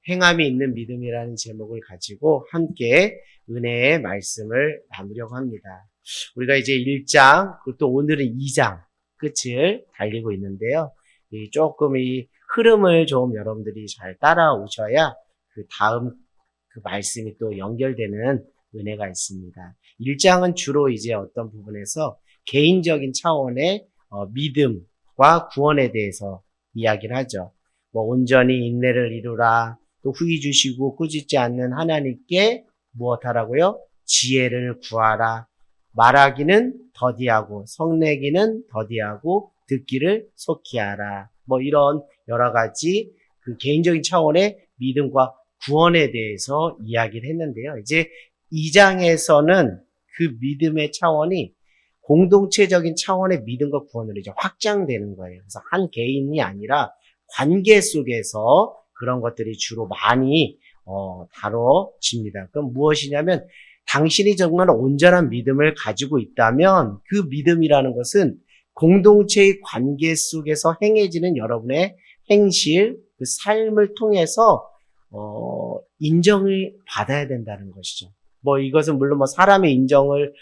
행함이 있는 믿음이라는 제목을 가지고 함께 은혜의 말씀을 나누려고 합니다. 우리가 이제 1장, 그리고 또 오늘은 2장 끝을 달리고 있는데요. 조금 이 흐름을 좀 여러분들이 잘 따라오셔야 그 다음 그 말씀이 또 연결되는 은혜가 있습니다. 1장은 주로 이제 어떤 부분에서 개인적인 차원의 믿음과 구원에 대해서 이야기를 하죠. 온전히 인내를 이루라, 또 후히 주시고 꾸짖지 않는 하나님께 무엇하라고요? 지혜를 구하라. 말하기는 더디하고 성내기는 더디하고 듣기를 속히 하라. 이런 여러 가지 그 개인적인 차원의 믿음과 구원에 대해서 이야기를 했는데요. 이제 2장에서는 그 믿음의 차원이 공동체적인 차원의 믿음과 구원으로 이제 확장되는 거예요. 그래서 한 개인이 아니라 관계 속에서 그런 것들이 주로 많이 다뤄집니다. 그럼 무엇이냐면 당신이 정말 온전한 믿음을 가지고 있다면 그 믿음이라는 것은 공동체의 관계 속에서 행해지는 여러분의 행실, 그 삶을 통해서 인정을 받아야 된다는 것이죠. 이것은 물론 사람의 인정을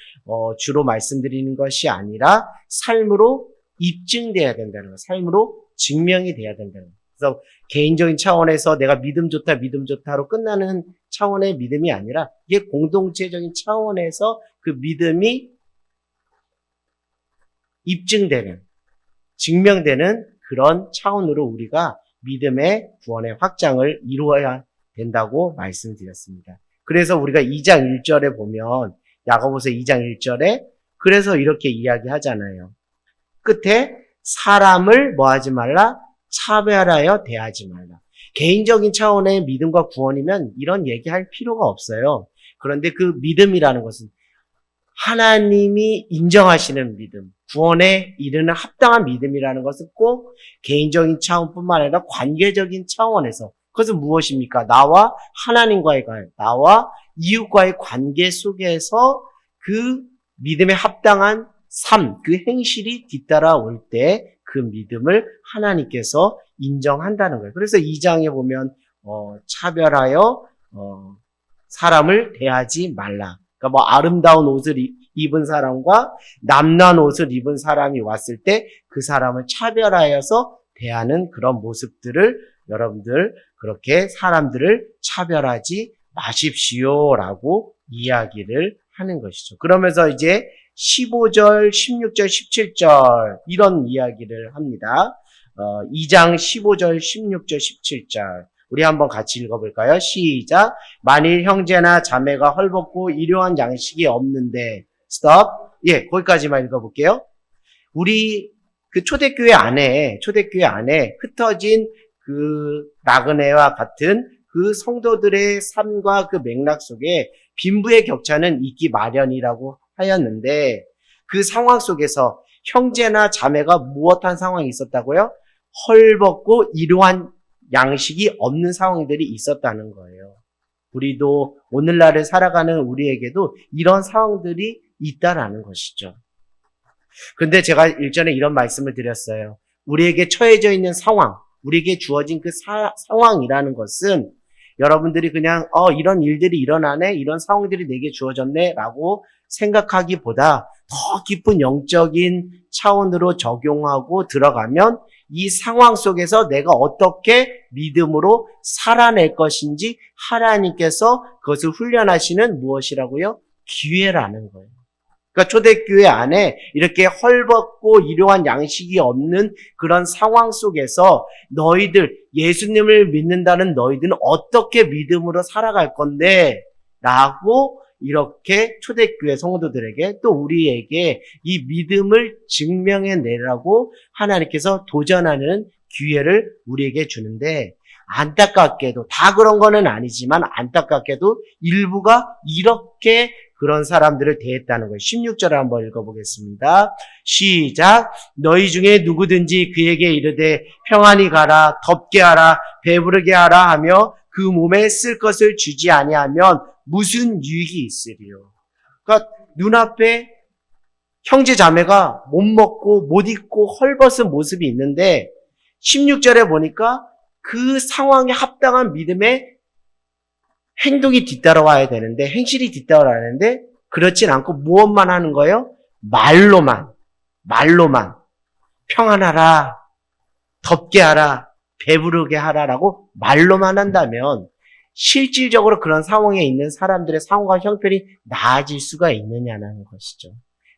주로 말씀드리는 것이 아니라 삶으로 입증돼야 된다는 것, 삶으로 증명이 돼야 된다는 것. 그래서 개인적인 차원에서 내가 믿음 좋다로 끝나는 차원의 믿음이 아니라 이게 공동체적인 차원에서 그 믿음이 입증되는, 증명되는 그런 차원으로 우리가 믿음의 구원의 확장을 이루어야 된다고 말씀드렸습니다. 그래서 우리가 2장 1절에 보면 야고보서 2장 1절에 그래서 이렇게 이야기하잖아요. 끝에 사람을 뭐하지 말라? 차별하여 대하지 말라. 개인적인 차원의 믿음과 구원이면 이런 얘기할 필요가 없어요. 그런데 그 믿음이라는 것은 하나님이 인정하시는 믿음, 구원에 이르는 합당한 믿음이라는 것은 꼭 개인적인 차원뿐만 아니라 관계적인 차원에서, 그것은 무엇입니까? 나와 하나님과의 관계, 나와 이웃과의 관계 속에서 그 믿음에 합당한 삶, 그 행실이 뒤따라올 때 그 믿음을 하나님께서 인정한다는 거예요. 그래서 2장에 보면 차별하여 사람을 대하지 말라. 그러니까 아름다운 옷을 입은 사람과 남난 옷을 입은 사람이 왔을 때 그 사람을 차별하여서 대하는 그런 모습들을 여러분들 그렇게 사람들을 차별하지 마십시오라고 이야기를 하는 것이죠. 그러면서 이제 15절, 16절, 17절 이런 이야기를 합니다. 2장 15절, 16절, 17절 우리 한번 같이 읽어볼까요? 시작. 만일 형제나 자매가 헐벗고 일용할 양식이 없는데 스톱. 예, 거기까지만 읽어볼게요. 우리 그 초대교회 안에 흩어진 그 나그네와 같은 그 성도들의 삶과 그 맥락 속에 빈부의 격차는 있기 마련이라고 하였는데 그 상황 속에서 형제나 자매가 무엇한 상황이 있었다고요? 헐벗고 일용할 양식이 없는 상황들이 있었다는 거예요. 우리도 오늘날을 살아가는 우리에게도 이런 상황들이 있다라는 것이죠. 근데 제가 일전에 이런 말씀을 드렸어요. 우리에게 처해져 있는 상황, 우리에게 주어진 그 상황이라는 것은 여러분들이 그냥 이런 일들이 일어나네, 이런 상황들이 내게 주어졌네 라고 생각하기보다 더 깊은 영적인 차원으로 적용하고 들어가면 이 상황 속에서 내가 어떻게 믿음으로 살아낼 것인지 하나님께서 그것을 훈련하시는 무엇이라고요? 기회라는 거예요. 그러니까 초대교회 안에 이렇게 헐벗고 일용할 양식이 없는 그런 상황 속에서 너희들, 예수님을 믿는다는 너희들은 어떻게 믿음으로 살아갈 건데? 라고 이렇게 초대교회 성도들에게 또 우리에게 이 믿음을 증명해내라고 하나님께서 도전하는 기회를 우리에게 주는데 안타깝게도 다 그런 거는 아니지만 안타깝게도 일부가 이렇게 그런 사람들을 대했다는 거예요. 16절을 한번 읽어보겠습니다. 시작. 너희 중에 누구든지 그에게 이르되 평안히 가라, 덥게 하라, 배부르게 하라 하며 그 몸에 쓸 것을 주지 아니하면 무슨 유익이 있으리요. 그러니까 눈앞에 형제 자매가 못 먹고 못 입고 헐벗은 모습이 있는데 16절에 보니까 그 상황에 합당한 믿음의 행동이 뒤따라와야 되는데, 행실이 뒤따라와야 되는데, 그렇진 않고 무엇만 하는 거예요? 말로만. 평안하라, 덥게 하라, 배부르게 하라라고 말로만 한다면, 실질적으로 그런 상황에 있는 사람들의 상황과 형편이 나아질 수가 있느냐는 것이죠.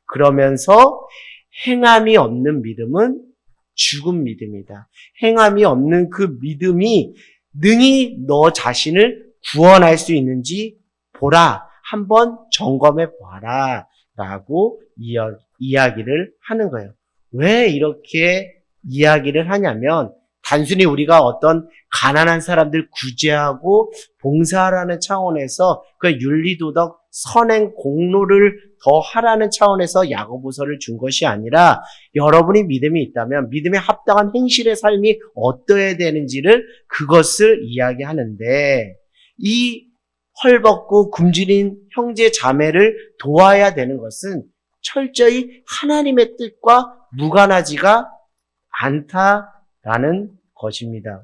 그러면서 행함이 없는 믿음은 죽은 믿음이다. 행함이 없는 그 믿음이 능히 너 자신을 구원할 수 있는지 보라. 한번 점검해 봐라. 라고 이야기를 하는 거예요. 왜 이렇게 이야기를 하냐면 단순히 우리가 어떤 가난한 사람들 구제하고 봉사하라는 차원에서 그 윤리도덕 선행 공로를 더 하라는 차원에서 야고보서를 준 것이 아니라 여러분이 믿음이 있다면 믿음에 합당한 행실의 삶이 어떠해야 되는지를 그것을 이야기하는데 이 헐벗고 굶주린 형제 자매를 도와야 되는 것은 철저히 하나님의 뜻과 무관하지가 않다라는 것입니다.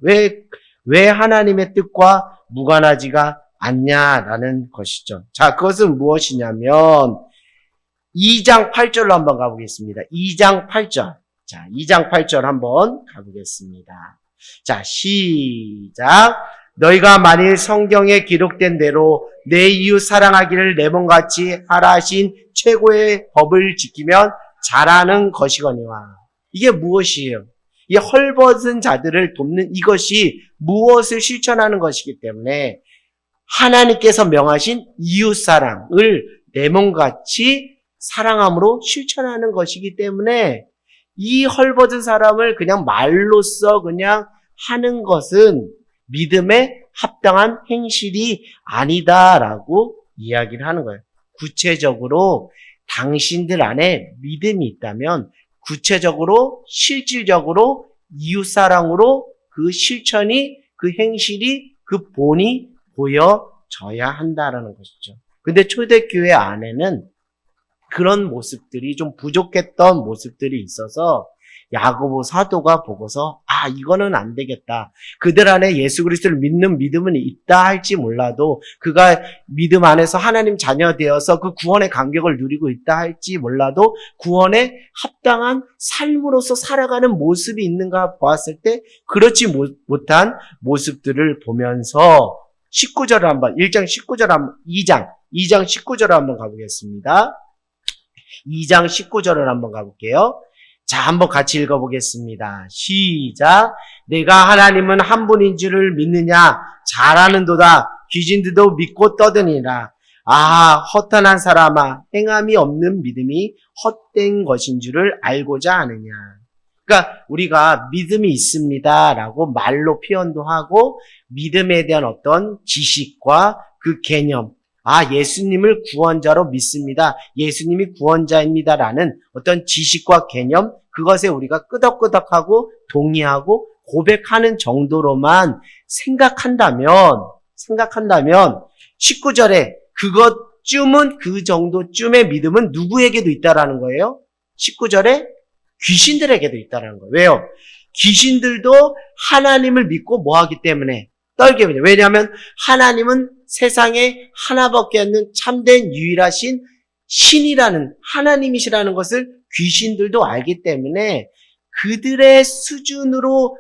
왜 하나님의 뜻과 무관하지가 않냐라는 것이죠. 자, 그것은 무엇이냐면 2장 8절로 한번 가보겠습니다. 2장 8절. 자, 2장 8절 한번 가보겠습니다. 자, 시작. 너희가 만일 성경에 기록된 대로 내 이웃 사랑하기를 내 몸같이 하라 하신 최고의 법을 지키면 잘하는 것이거니와. 이게 무엇이에요? 이 헐벗은 자들을 돕는 이것이 무엇을 실천하는 것이기 때문에 하나님께서 명하신 이웃사랑을 내 몸같이 사랑함으로 실천하는 것이기 때문에 이 헐벗은 사람을 그냥 말로써 그냥 하는 것은 믿음에 합당한 행실이 아니다라고 이야기를 하는 거예요. 구체적으로 당신들 안에 믿음이 있다면 구체적으로 실질적으로 이웃사랑으로 그 실천이 그 행실이 그 본이 보여져야 한다라는 것이죠. 근데 초대교회 안에는 그런 모습들이 좀 부족했던 모습들이 있어서 야고보 사도가 보고서 이거는 안 되겠다. 그들 안에 예수 그리스도를 믿는 믿음은 있다 할지 몰라도 그가 믿음 안에서 하나님 자녀 되어서 그 구원의 감격을 누리고 있다 할지 몰라도 구원에 합당한 삶으로서 살아가는 모습이 있는가 보았을 때 그렇지 못한 모습들을 보면서 19절을 한번 1장 19절 한번 2장 19절을 한번 가보겠습니다. 2장 19절을 한번 가볼게요. 자, 한번 같이 읽어보겠습니다. 시작. 내가 하나님은 한 분인 줄을 믿느냐? 잘하는도다. 귀신들도 믿고 떠드니라. 허탄한 사람아, 행함이 없는 믿음이 헛된 것인 줄을 알고자 하느냐. 그러니까 우리가 믿음이 있습니다라고 말로 표현도 하고 믿음에 대한 어떤 지식과 그 개념, 예수님을 구원자로 믿습니다. 예수님이 구원자입니다라는 어떤 지식과 개념, 그것에 우리가 끄덕끄덕하고 동의하고 고백하는 정도로만 생각한다면 19절에 그것쯤은 그 정도쯤의 믿음은 누구에게도 있다라는 거예요? 19절에 귀신들에게도 있다라는 거예요. 왜요? 귀신들도 하나님을 믿고 뭐하기 때문에 떨게 됩니다. 왜냐하면 하나님은 세상에 하나밖에 없는 참된 유일하신 신이라는 하나님이시라는 것을 귀신들도 알기 때문에 그들의 수준으로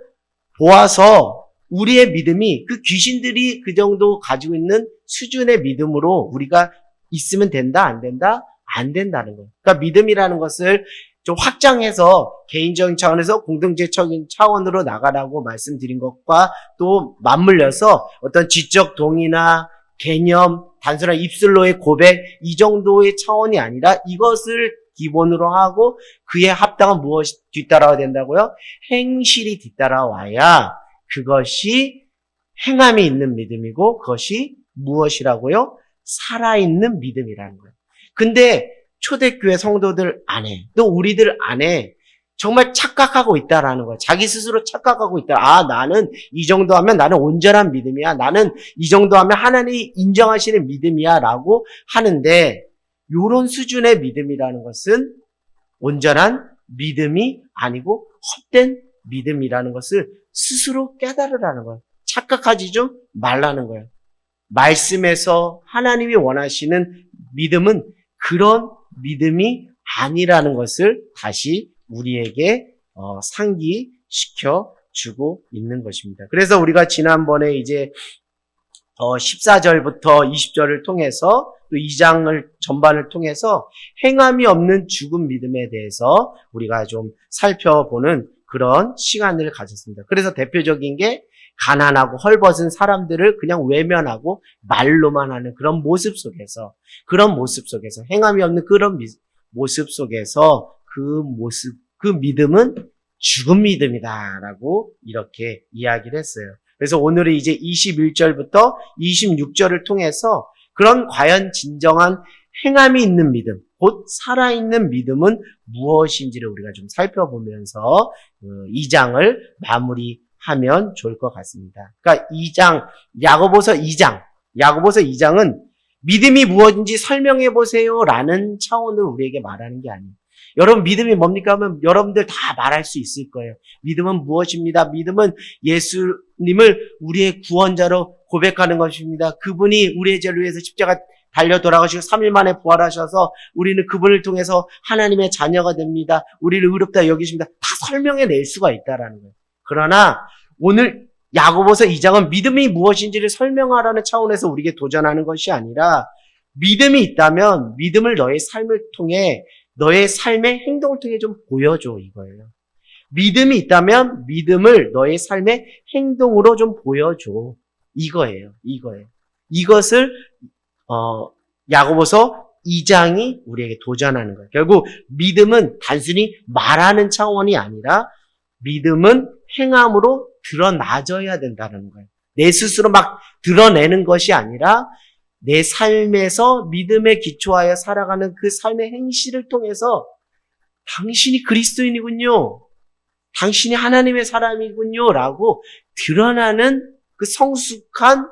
보아서 우리의 믿음이 그 귀신들이 그 정도 가지고 있는 수준의 믿음으로 우리가 있으면 된다, 안 된다? 안 된다는 거예요. 그러니까 믿음이라는 것을 좀 확장해서 개인적인 차원에서 공동체적인 차원으로 나가라고 말씀드린 것과 또 맞물려서 어떤 지적 동의나 개념, 단순한 입술로의 고백 이 정도의 차원이 아니라 이것을 기본으로 하고 그에 합당한 무엇이 뒤따라와야 된다고요? 행실이 뒤따라와야 그것이 행함이 있는 믿음이고 그것이 무엇이라고요? 살아있는 믿음이라는 거예요. 근데 초대교회 성도들 안에 또 우리들 안에 정말 착각하고 있다라는 거예요. 자기 스스로 착각하고 있다. 나는 이 정도 하면 나는 온전한 믿음이야. 나는 이 정도 하면 하나님이 인정하시는 믿음이야 라고 하는데 이런 수준의 믿음이라는 것은 온전한 믿음이 아니고 헛된 믿음이라는 것을 스스로 깨달으라는 거예요. 착각하지 좀 말라는 거예요. 말씀에서 하나님이 원하시는 믿음은 그런 믿음이 아니라는 것을 다시 우리에게 상기시켜 주고 있는 것입니다. 그래서 우리가 지난번에 이제 14절부터 20절을 통해서 또 2장을 전반을 통해서 행함이 없는 죽은 믿음에 대해서 우리가 좀 살펴보는 그런 시간을 가졌습니다. 그래서 대표적인 게 가난하고 헐벗은 사람들을 그냥 외면하고 말로만 하는 그런 모습 속에서 행함이 없는 그런 모습 속에서 그 믿음은 죽은 믿음이다라고 이렇게 이야기를 했어요. 그래서 오늘은 이제 21절부터 26절을 통해서 그런 과연 진정한 행함이 있는 믿음, 곧 살아있는 믿음은 무엇인지를 우리가 좀 살펴보면서 2장을 마무리하면 좋을 것 같습니다. 그러니까 야고보서 2장은 믿음이 무엇인지 설명해 보세요라는 차원으로 우리에게 말하는 게 아니에요. 여러분 믿음이 뭡니까 하면 여러분들 다 말할 수 있을 거예요. 믿음은 무엇입니다? 믿음은 예수님을 우리의 구원자로 고백하는 것입니다. 그분이 우리의 죄를 위해서 십자가 달려 돌아가시고 3일 만에 부활하셔서 우리는 그분을 통해서 하나님의 자녀가 됩니다. 우리를 의롭다 여기십니다. 다 설명해 낼 수가 있다라는 거예요. 그러나 오늘 야고보서 2장은 믿음이 무엇인지를 설명하라는 차원에서 우리에게 도전하는 것이 아니라 믿음이 있다면 믿음을 너의 삶을 통해 너의 삶의 행동을 통해 좀 보여줘 이거예요. 믿음이 있다면 믿음을 너의 삶의 행동으로 좀 보여줘 이거예요. 이것을 야고보서 2장이 우리에게 도전하는 거예요. 결국 믿음은 단순히 말하는 차원이 아니라 믿음은 행함으로 드러나져야 된다는 거예요. 내 스스로 막 드러내는 것이 아니라 내 삶에서 믿음에 기초하여 살아가는 그 삶의 행실을 통해서 당신이 그리스도인이군요. 당신이 하나님의 사람이군요. 라고 드러나는 그 성숙한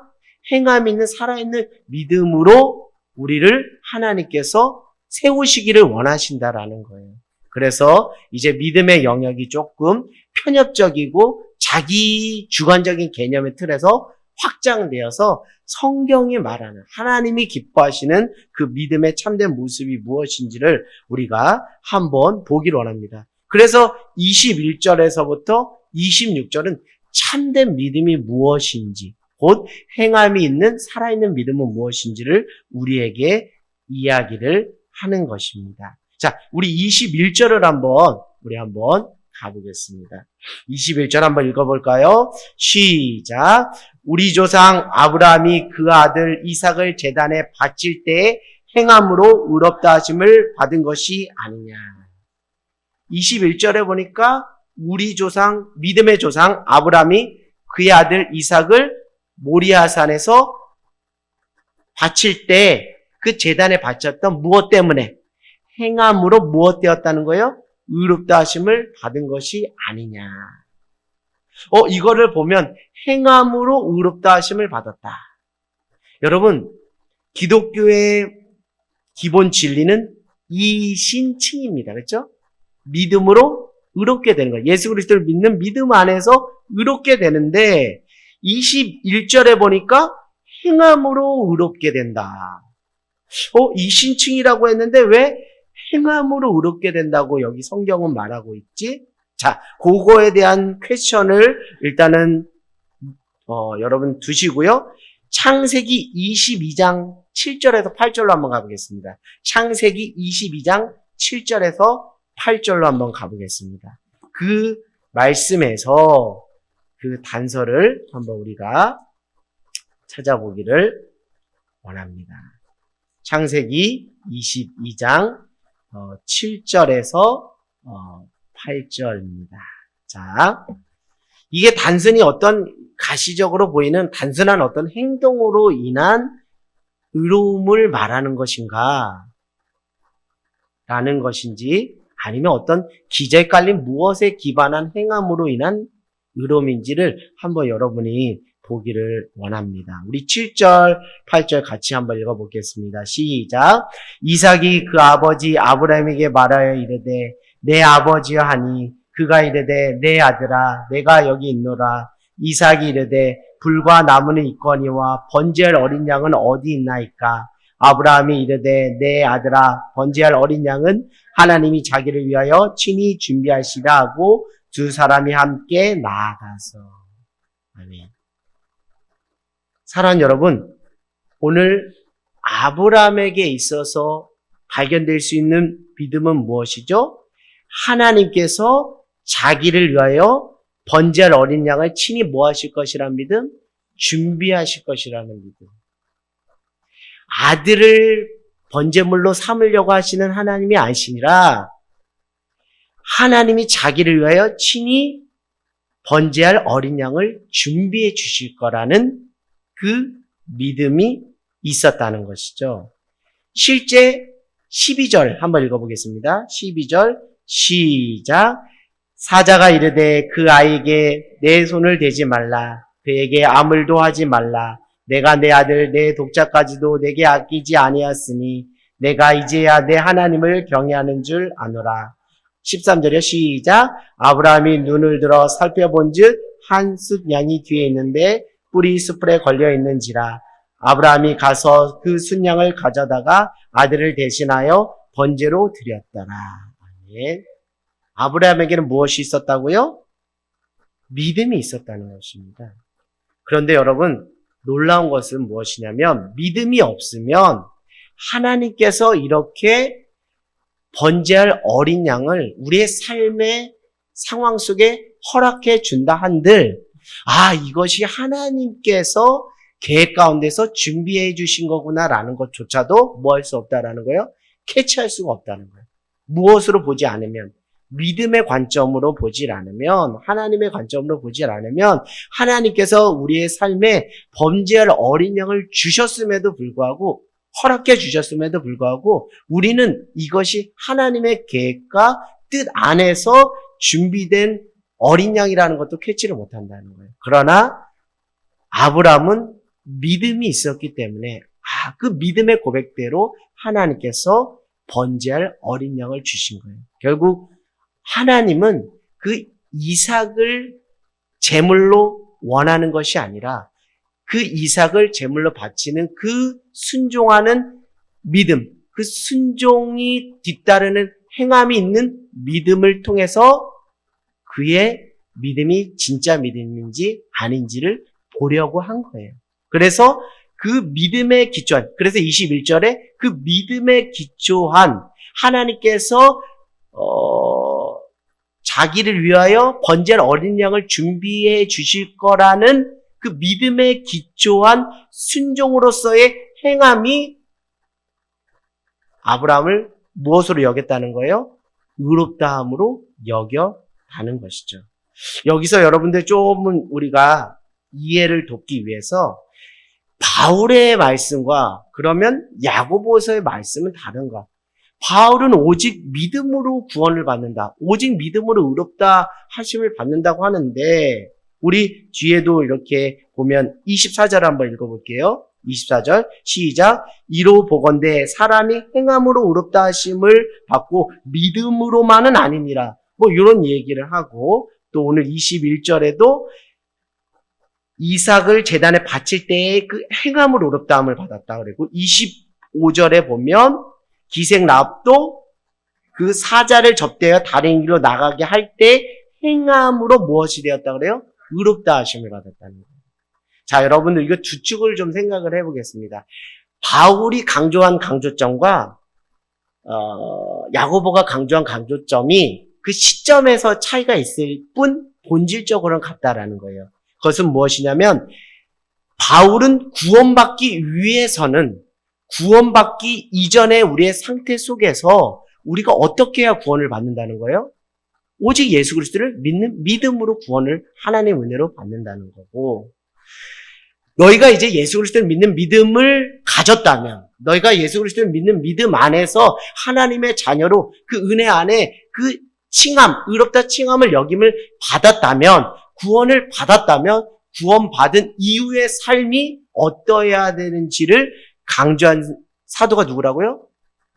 행함 있는 살아있는 믿음으로 우리를 하나님께서 세우시기를 원하신다라는 거예요. 그래서 이제 믿음의 영역이 조금 편협적이고 자기 주관적인 개념의 틀에서 확장되어서 성경이 말하는 하나님이 기뻐하시는 그 믿음의 참된 모습이 무엇인지를 우리가 한번 보기를 원합니다. 그래서 21절에서부터 26절은 참된 믿음이 무엇인지, 곧 행함이 있는 살아있는 믿음은 무엇인지를 우리에게 이야기를 하는 것입니다. 자, 우리 21절을 한번 가보겠습니다. 21절 한번 읽어볼까요? 시작. 우리 조상 아브라함이 그 아들 이삭을 제단에 바칠 때에 행함으로 의롭다 하심을 받은 것이 아니냐. 21절에 보니까 우리 조상, 믿음의 조상 아브라함이 그의 아들 이삭을 모리아산에서 바칠 때 그 제단에 바쳤던 무엇 때문에? 행함으로 무엇 되었다는 거예요? 의롭다 하심을 받은 것이 아니냐. 이거를 보면 행함으로 의롭다 하심을 받았다. 여러분, 기독교의 기본 진리는 이신칭입니다. 그렇죠? 믿음으로 의롭게 되는 거예요. 예수 그리스도를 믿는 믿음 안에서 의롭게 되는데 21절에 보니까 행함으로 의롭게 된다. 이신칭이라고 했는데 왜 행함으로 의롭게 된다고 여기 성경은 말하고 있지? 자, 그거에 대한 퀘션을 일단은 여러분 두시고요. 창세기 22장 7절에서 8절로 한번 가보겠습니다. 창세기 22장 7절에서 8절로 한번 가보겠습니다. 그 말씀에서 그 단서를 한번 우리가 찾아보기를 원합니다. 창세기 22장 7절에서 8절입니다. 자, 이게 단순히 어떤 가시적으로 보이는 단순한 어떤 행동으로 인한 의로움을 말하는 것인가? 라는 것인지 아니면 어떤 기저에 깔린 무엇에 기반한 행함으로 인한 의로움인지를 한번 여러분이 보기를 원합니다. 우리 7절, 8절 같이 한번 읽어보겠습니다. 시작. 이삭이 그 아버지 아브라함에게 말하여 이르되 내 아버지여 하니 그가 이르되 내 아들아 내가 여기 있노라. 이삭이 이르되 불과 나무는 있거니와 번제할 어린 양은 어디 있나이까? 아브라함이 이르되 내 아들아 번제할 어린 양은 하나님이 자기를 위하여 친히 준비하시라 하고 두 사람이 함께 나아가서. 아멘. 사랑하는 여러분, 오늘 아브라함에게 있어서 발견될 수 있는 믿음은 무엇이죠? 하나님께서 자기를 위하여 번제할 어린 양을 친히 뭐 하실 것이라는 믿음? 준비하실 것이라는 믿음. 아들을 번제물로 삼으려고 하시는 하나님이 아니시니라 하나님이 자기를 위하여 친히 번제할 어린 양을 준비해 주실 거라는 그 믿음이 있었다는 것이죠. 실제 12절 한번 읽어보겠습니다. 12절 시작. 사자가 이르되 그 아이에게 내 손을 대지 말라. 그에게 아무 일도 하지 말라. 내가 내 아들 내 독자까지도 내게 아끼지 아니하였으니 내가 이제야 내 하나님을 경외하는 줄 아노라. 13절이요. 시작. 아브라함이 눈을 들어 살펴본즉 한 숫 양이 뒤에 있는데 뿔이 수풀에 걸려 있는지라. 아브라함이 가서 그 순양을 가져다가 아들을 대신하여 번제로 드렸더라. 아멘. 아브라함에게는 무엇이 있었다고요? 믿음이 있었다는 것입니다. 그런데 여러분, 놀라운 것은 무엇이냐면 믿음이 없으면 하나님께서 이렇게 번제할 어린 양을 우리의 삶의 상황 속에 허락해 준다 한들 이것이 하나님께서 계획 가운데서 준비해 주신 거구나라는 것조차도 뭐 할 수 없다라는 거예요? 캐치할 수가 없다는 거예요. 무엇으로 보지 않으면, 믿음의 관점으로 보질 않으면, 하나님의 관점으로 보질 않으면 하나님께서 우리의 삶에 번제할 어린 양을 주셨음에도 불구하고, 허락해 주셨음에도 불구하고 우리는 이것이 하나님의 계획과 뜻 안에서 준비된 어린 양이라는 것도 캐치를 못한다는 거예요. 그러나 아브라함은 믿음이 있었기 때문에 그 믿음의 고백대로 하나님께서 번제할 어린 양을 주신 거예요. 결국 하나님은 그 이삭을 제물로 원하는 것이 아니라 그 이삭을 제물로 바치는 그 순종하는 믿음, 그 순종이 뒤따르는 행함이 있는 믿음을 통해서 그의 믿음이 진짜 믿음인지 아닌지를 보려고 한 거예요. 그래서 그 믿음에 기초한, 그래서 21절에 그 믿음에 기초한 하나님께서 자기를 위하여 번제할 어린 양을 준비해 주실 거라는 그 믿음에 기초한 순종으로서의 행함이 아브라함을 무엇으로 여겼다는 거예요? 의롭다함으로 여겨다는 것이죠. 여기서 여러분들 조금은 우리가 이해를 돕기 위해서 바울의 말씀과 그러면 야고보서의 말씀은 다른가? 바울은 오직 믿음으로 구원을 받는다. 오직 믿음으로 의롭다 하심을 받는다고 하는데 우리 뒤에도 이렇게 보면 24절 한번 읽어볼게요. 24절 시작. 이로 보건대 사람이 행함으로 의롭다 하심을 받고 믿음으로만은 아니니라. 뭐 이런 얘기를 하고 또 오늘 21절에도 이삭을 제단에 바칠 때에 그 행함으로 의롭다함을 받았다 그리고 25절에 보면 기생 랍도 그 사자를 접대하여 다른 길로 나가게 할 때 행함으로 무엇이 되었다 그래요? 의롭다 하심을 받았다는 거예요. 자, 여러분들 이거 두 축을 좀 생각을 해보겠습니다. 바울이 강조한 강조점과 야고보가 강조한 강조점이 그 시점에서 차이가 있을 뿐 본질적으로는 같다라는 거예요. 그것은 무엇이냐면 바울은 구원받기 위해서는 구원받기 이전에 우리의 상태 속에서 우리가 어떻게 해야 구원을 받는다는 거예요? 오직 예수 그리스도를 믿는 믿음으로 구원을 하나님의 은혜로 받는다는 거고 너희가 이제 예수 그리스도를 믿는 믿음을 가졌다면 너희가 예수 그리스도를 믿는 믿음 안에서 하나님의 자녀로 그 은혜 안에 그 칭함, 의롭다 칭함을 여김을 받았다면 구원을 받았다면 구원받은 이후의 삶이 어떠해야 되는지를 강조한 사도가 누구라고요?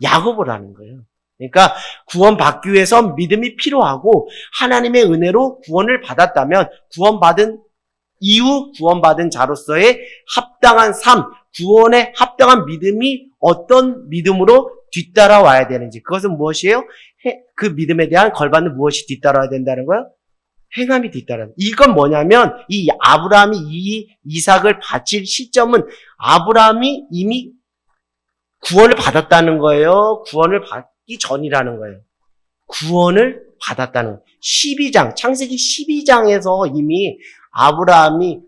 야고보라는 거예요. 그러니까 구원받기 위해서 믿음이 필요하고 하나님의 은혜로 구원을 받았다면 구원받은 이후 구원받은 자로서의 합당한 삶, 구원에 합당한 믿음이 어떤 믿음으로 뒤따라와야 되는지, 그것은 무엇이에요? 그 믿음에 대한 걸받는 무엇이 뒤따라와야 된다는 거예요? 행함이 뒤따라. 이건 뭐냐면 이 아브라함이 이 이삭을 바칠 시점은 아브라함이 이미 구원을 받았다는 거예요. 구원을 받기 전이라는 거예요. 구원을 받았다는 거예요. 12장, 창세기 12장에서 이미 하나님이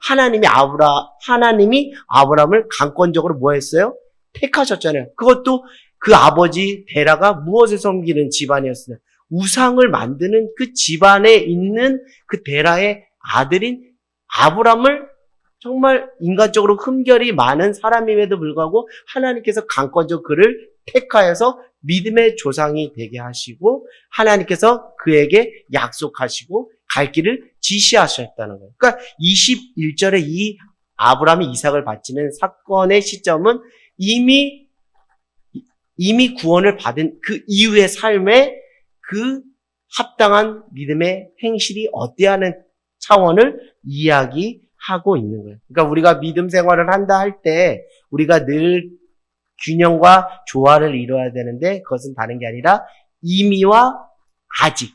아브라함을 강권적으로 뭐 했어요? 택하셨잖아요. 그것도 그 아버지 데라가 무엇을 섬기는 집안이었어요? 우상을 만드는 그 집안에 있는 그 데라의 아들인 아브람을 정말 인간적으로 흠결이 많은 사람임에도 불구하고 하나님께서 강권적 그를 택하여서 믿음의 조상이 되게 하시고 하나님께서 그에게 약속하시고 갈 길을 지시하셨다는 거예요. 그러니까 21절에 이 아브람이 이삭을 바치는 사건의 시점은 이미 구원을 받은 그 이후의 삶에 그 합당한 믿음의 행실이 어때야 하는 차원을 이야기하고 있는 거예요. 그러니까 우리가 믿음 생활을 한다 할 때 우리가 늘 균형과 조화를 이루어야 되는데 그것은 다른 게 아니라 이미와 아직.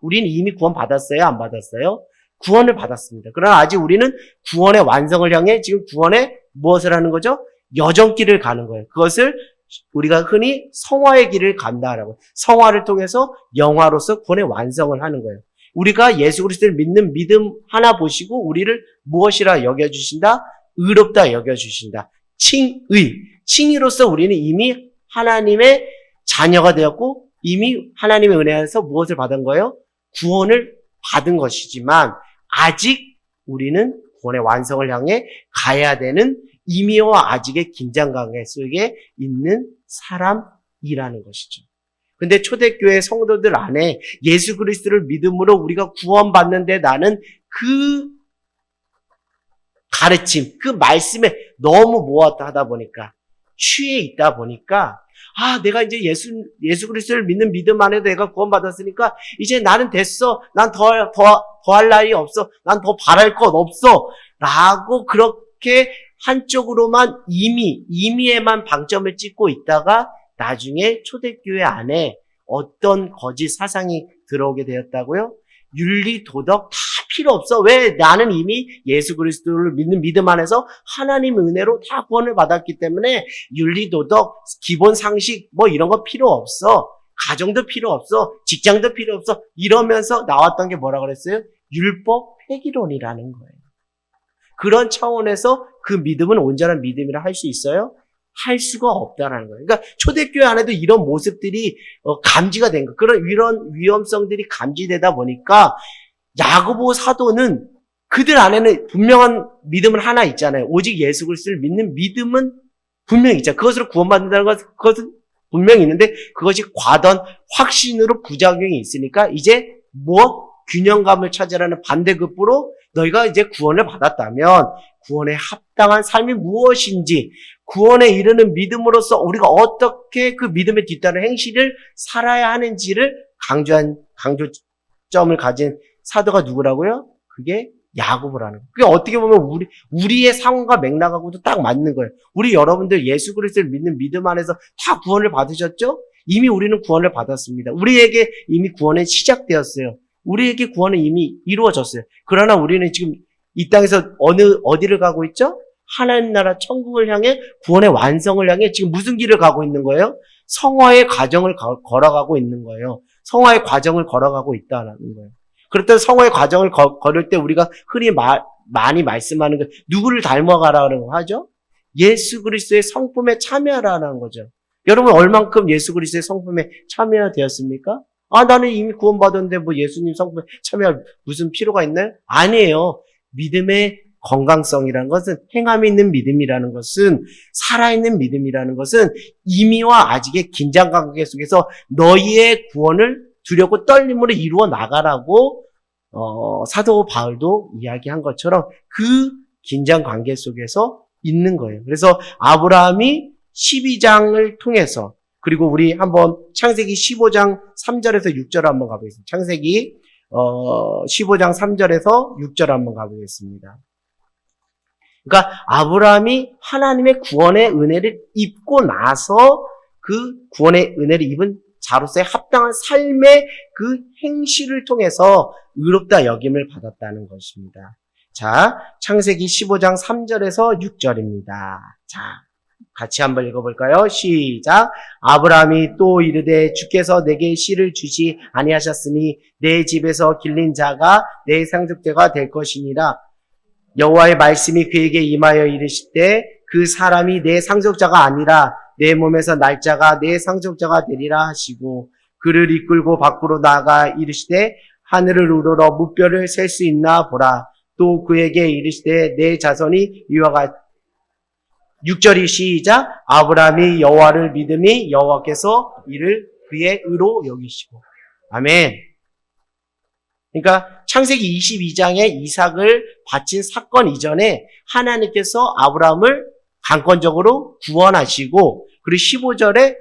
우리는 이미 구원 받았어요? 안 받았어요? 구원을 받았습니다. 그러나 아직 우리는 구원의 완성을 향해 지금 구원의 무엇을 하는 거죠? 여정길을 가는 거예요. 그것을 우리가 흔히 성화의 길을 간다라고. 성화를 통해서 영화로서 구원의 완성을 하는 거예요. 우리가 예수 그리스도를 믿는 믿음 하나 보시고 우리를 무엇이라 여겨주신다? 의롭다 여겨주신다. 칭의로서 우리는 이미 하나님의 자녀가 되었고 이미 하나님의 은혜 안에서 무엇을 받은 거예요? 구원을 받은 것이지만 아직 우리는 구원의 완성을 향해 가야 되는 이미와 아직의 긴장관계 속에 있는 사람이라는 것이죠. 근데 초대교회 성도들 안에 예수 그리스도를 믿음으로 우리가 구원받는데 나는 그 가르침, 그 말씀에 너무 모았다 하다 보니까 취해 있다 보니까 내가 이제 예수 그리스도를 믿는 믿음 안에도 내가 구원받았으니까 이제 나는 됐어. 난 더 할 날이 없어. 난 더 바랄 것 없어. 라고 그렇게 한쪽으로만 임의에만 방점을 찍고 있다가 나중에 초대교회 안에 어떤 거짓 사상이 들어오게 되었다고요? 윤리, 도덕 다 필요 없어. 왜? 나는 이미 예수 그리스도를 믿는 믿음 안에서 하나님 은혜로 다 구원을 받았기 때문에 윤리, 도덕, 기본 상식 뭐 이런 거 필요 없어. 가정도 필요 없어. 직장도 필요 없어. 이러면서 나왔던 게 뭐라 그랬어요? 율법 폐기론이라는 거예요. 그런 차원에서 그 믿음은 온전한 믿음이라 할 수 있어요? 할 수가 없다라는 거예요. 그러니까 초대교회 안에도 이런 모습들이 감지가 된 거예요. 이런 위험성들이 감지되다 보니까 야고보 사도는 그들 안에는 분명한 믿음은 하나 있잖아요. 오직 예수 그리스도를 믿는 믿음은 분명히 있잖아요. 그것으로 구원받는다는 그것은 분명히 있는데 그것이 과도한 확신으로 부작용이 있으니까 이제 균형감을 찾으라는 반대급부로 너희가 이제 구원을 받았다면 구원에 합당한 삶이 무엇인지 구원에 이르는 믿음으로써 우리가 어떻게 그 믿음에 뒤따른 행실을 살아야 하는지를 강조점을 가진 사도가 누구라고요? 그게 야고보라는 거예요. 그게 어떻게 보면 우리의 상황과 맥락하고도 딱 맞는 거예요. 우리 여러분들 예수 그리스도를 믿는 믿음 안에서 다 구원을 받으셨죠? 이미 우리는 구원을 받았습니다. 우리에게 이미 구원은 시작되었어요. 우리에게 구원은 이미 이루어졌어요. 그러나 우리는 지금 이 땅에서 어디를 가고 있죠? 하나님 나라 천국을 향해 구원의 완성을 향해 지금 무슨 길을 가고 있는 거예요? 성화의 과정을 걸어가고 있는 거예요. 성화의 과정을 걸어가고 있다는 거예요. 그렇다면 성화의 과정을 걸을 때 우리가 흔히 많이 말씀하는 게 누구를 닮아가라고 하죠? 예수 그리스도의 성품에 참여하라는 거죠. 여러분 얼만큼 예수 그리스도의 성품에 참여되었습니까? 나는 이미 구원받았는데 예수님 성품에 참여할 무슨 필요가 있나요? 아니에요. 믿음의 건강성이라는 것은 행함이 있는 믿음이라는 것은 살아있는 믿음이라는 것은 이미와 아직의 긴장관계 속에서 너희의 구원을 두렵고 떨림으로 이루어 나가라고 사도 바울도 이야기한 것처럼 그 긴장관계 속에서 있는 거예요. 그래서 아브라함이 12장을 통해서 그리고 우리 한번 창세기 15장 3절에서 6절 한번 가보겠습니다. 창세기 15장 3절에서 6절 한번 가보겠습니다. 그러니까 아브라함이 하나님의 구원의 은혜를 입고 나서 그 구원의 은혜를 입은 자로서의 합당한 삶의 그 행실을 통해서 의롭다 여김을 받았다는 것입니다. 자, 창세기 15장 3절에서 6절입니다. 자, 같이 한번 읽어볼까요? 시작. 아브라함이 또 이르되 주께서 내게 씨를 주시 아니하셨으니 내 집에서 길린 자가 내 상속자가 될 것이니라. 여호와의 말씀이 그에게 임하여 이르시되 그 사람이 내 상속자가 아니라 내 몸에서 날짜가 내 상속자가 되리라 하시고 그를 이끌고 밖으로 나가 이르시되 하늘을 우러러 무뼈를 셀 수 있나 보라. 또 그에게 이르시되 내 자손이 이와 같 6절이 시작. 아브라함이 여호와를 믿음이 여호와께서 이를 그의 의로 여기시고. 아멘. 그러니까 창세기 22장에 이삭을 바친 사건 이전에 하나님께서 아브라함을 강권적으로 구원하시고 그리고 15장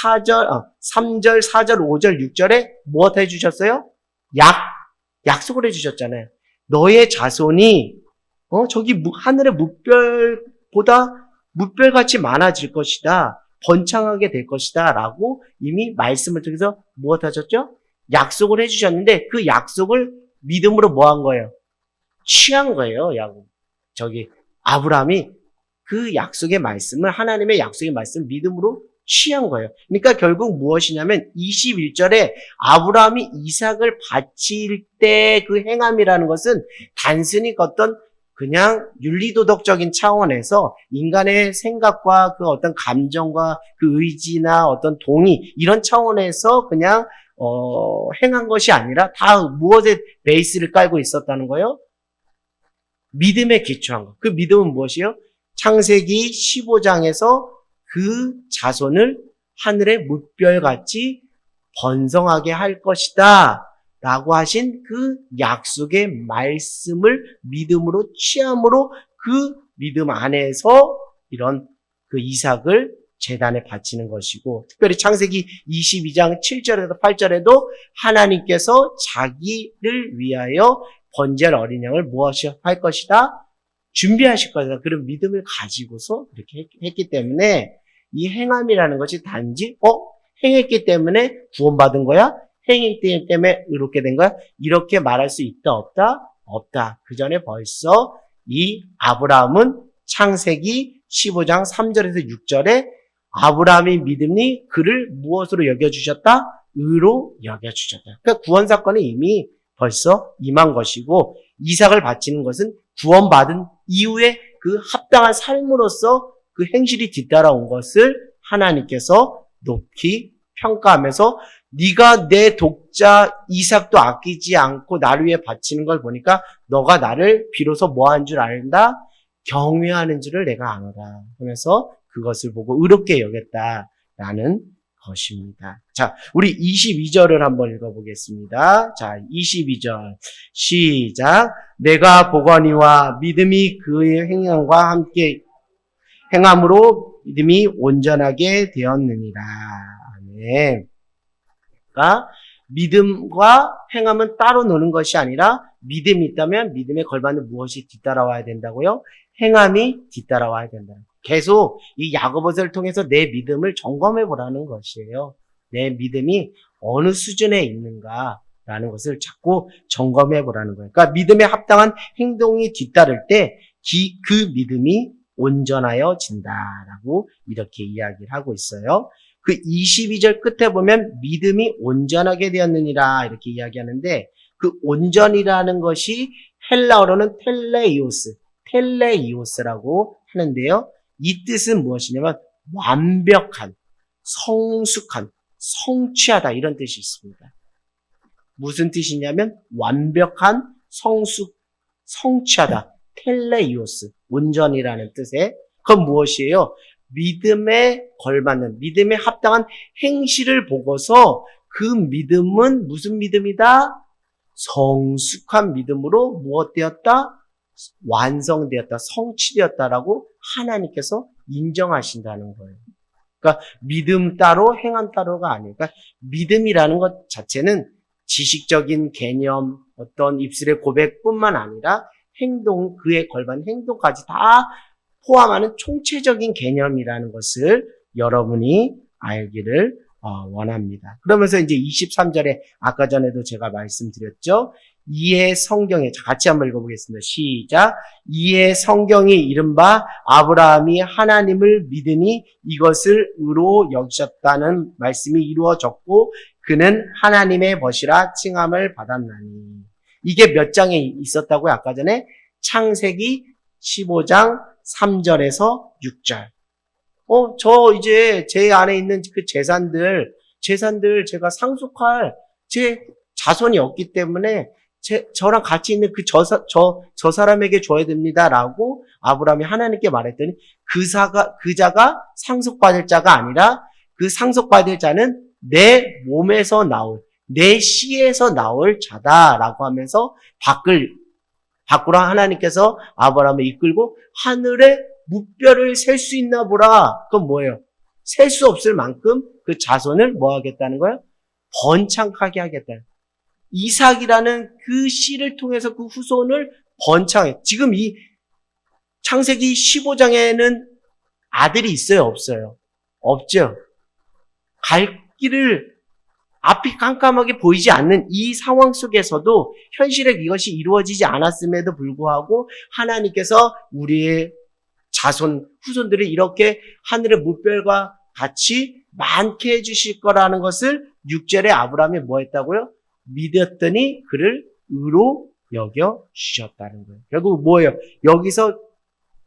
4절, 3절, 4절, 5절, 6절에 무엇 해주셨어요? 약속을 해주셨잖아요. 너의 자손이 저기 하늘의 무별보다 무별같이 많아질 것이다. 번창하게 될 것이다. 라고 이미 말씀을 통해서 무엇 하셨죠? 약속을 해주셨는데 그 약속을 믿음으로 뭐 한 거예요? 취한 거예요. 아브라함이 그 약속의 말씀을 하나님의 약속의 말씀을 믿음으로 취한 거예요. 그러니까 결국 무엇이냐면 21절에 아브라함이 이삭을 바칠 때 그 행함이라는 것은 단순히 어떤 그냥 윤리도덕적인 차원에서 인간의 생각과 그 어떤 감정과 그 의지나 어떤 동의 이런 차원에서 그냥 행한 것이 아니라 다 무엇에 베이스를 깔고 있었다는 거예요? 믿음에 기초한 거. 그 믿음은 무엇이에요? 창세기 15장에서 그 자손을 하늘의 무별같이 번성하게 할 것이다 라고 하신 그 약속의 말씀을 믿음으로 취함으로 그 믿음 안에서 이런 그 이삭을 제단에 바치는 것이고, 특별히 창세기 22장 7절에서 8절에도 하나님께서 자기를 위하여 번제할 어린 양을 무엇할 것이다? 준비하실 것이다. 그런 믿음을 가지고서 그렇게 했기 때문에 이 행함이라는 것이 단지 행했기 때문에 구원받은 거야? 행했기 때문에 의롭게 된 거야? 이렇게 말할 수 있다 없다? 없다. 그 전에 벌써 이 아브라함은 창세기 15장 3절에서 6절에 아브라함의 믿음이 그를 무엇으로 여겨주셨다? 의로 여겨주셨다. 그러니까 구원 사건은 이미 벌써 임한 것이고 이삭을 바치는 것은 구원받은 이후에 그 합당한 삶으로서 그 행실이 뒤따라온 것을 하나님께서 높이 평가하면서 네가 내 독자 이삭도 아끼지 않고 나를 위해 바치는 걸 보니까 너가 나를 비로소 뭐한 줄 안다? 경외하는 줄을 내가 아노라. 하면서 그것을 보고 의롭게 여겼다라는 것입니다. 자, 우리 22절을 한번 읽어보겠습니다. 자, 22절 시작. 내가 보거니와 믿음이 그의 행함과 함께 행함으로 믿음이 온전하게 되었느니라. 아멘. 그러니까 믿음과 행함은 따로 노는 것이 아니라 믿음이 있다면 믿음에 걸맞는 무엇이 뒤따라와야 된다고요? 행함이 뒤따라와야 된다. 계속 이 야고보서를 통해서 내 믿음을 점검해 보라는 것이에요. 내 믿음이 어느 수준에 있는가라는 것을 자꾸 점검해 보라는 거예요. 그러니까 믿음에 합당한 행동이 뒤따를 때 그 믿음이 온전하여진다라고 이렇게 이야기를 하고 있어요. 그 22절 끝에 보면 믿음이 온전하게 되었느니라 이렇게 이야기하는데 그 온전이라는 것이 헬라어로는 텔레이오스라고 하는데요. 이 뜻은 무엇이냐면 완벽한, 성숙한, 성취하다 이런 뜻이 있습니다. 무슨 뜻이냐면 완벽한, 성취하다. 텔레이오스, 온전이라는 뜻에 그건 무엇이에요? 믿음에 걸맞는, 믿음에 합당한 행실을 보고서 그 믿음은 무슨 믿음이다? 성숙한 믿음으로 무엇되었다? 완성되었다, 성취되었다라고 하나님께서 인정하신다는 거예요. 그러니까 믿음 따로 행함 따로가 아니에요. 그러니까 믿음이라는 것 자체는 지식적인 개념, 어떤 입술의 고백뿐만 아니라 행동, 그에 걸맞는 행동까지 다 포함하는 총체적인 개념이라는 것을 여러분이 알기를 원합니다. 그러면서 이제 23절에 아까 전에도 제가 말씀드렸죠. 이에 성경에, 같이 한번 읽어보겠습니다. 시작. 이에 성경이 이른바 아브라함이 하나님을 믿으니 이것을 의로 여기셨다는 말씀이 이루어졌고 그는 하나님의 벗이라 칭함을 받았나니. 이게 몇 장에 있었다고요? 아까 전에 창세기 15장 3절에서 6절. 저 이제 제 안에 있는 그 재산들 제가 상속할 제 자손이 없기 때문에 저랑 같이 있는 저 사람에게 줘야 됩니다라고 아브라함이 하나님께 말했더니 그 자가 상속받을 자가 아니라 그 상속받을 자는 내 몸에서 나올, 내 씨에서 나올 자다라고 하면서 밖으로 하나님께서 아브라함을 이끌고 하늘의 무뼈를 셀 수 있나 보라. 그건 뭐예요? 셀 수 없을 만큼 그 자손을 뭐 하겠다는 거예요? 번창하게 하겠다. 이삭이라는 그 씨를 통해서 그 후손을 번창해. 지금 이 창세기 15장에는 아들이 있어요? 없어요? 없죠. 갈 길을 앞이 깜깜하게 보이지 않는 이 상황 속에서도 현실에 이것이 이루어지지 않았음에도 불구하고 하나님께서 우리의 자손, 후손들이 이렇게 하늘의 무별과 같이 많게 해주실 거라는 것을 6절에 아브라함이 뭐 했다고요? 믿었더니 그를 의로 여겨주셨다는 거예요. 결국 뭐예요? 여기서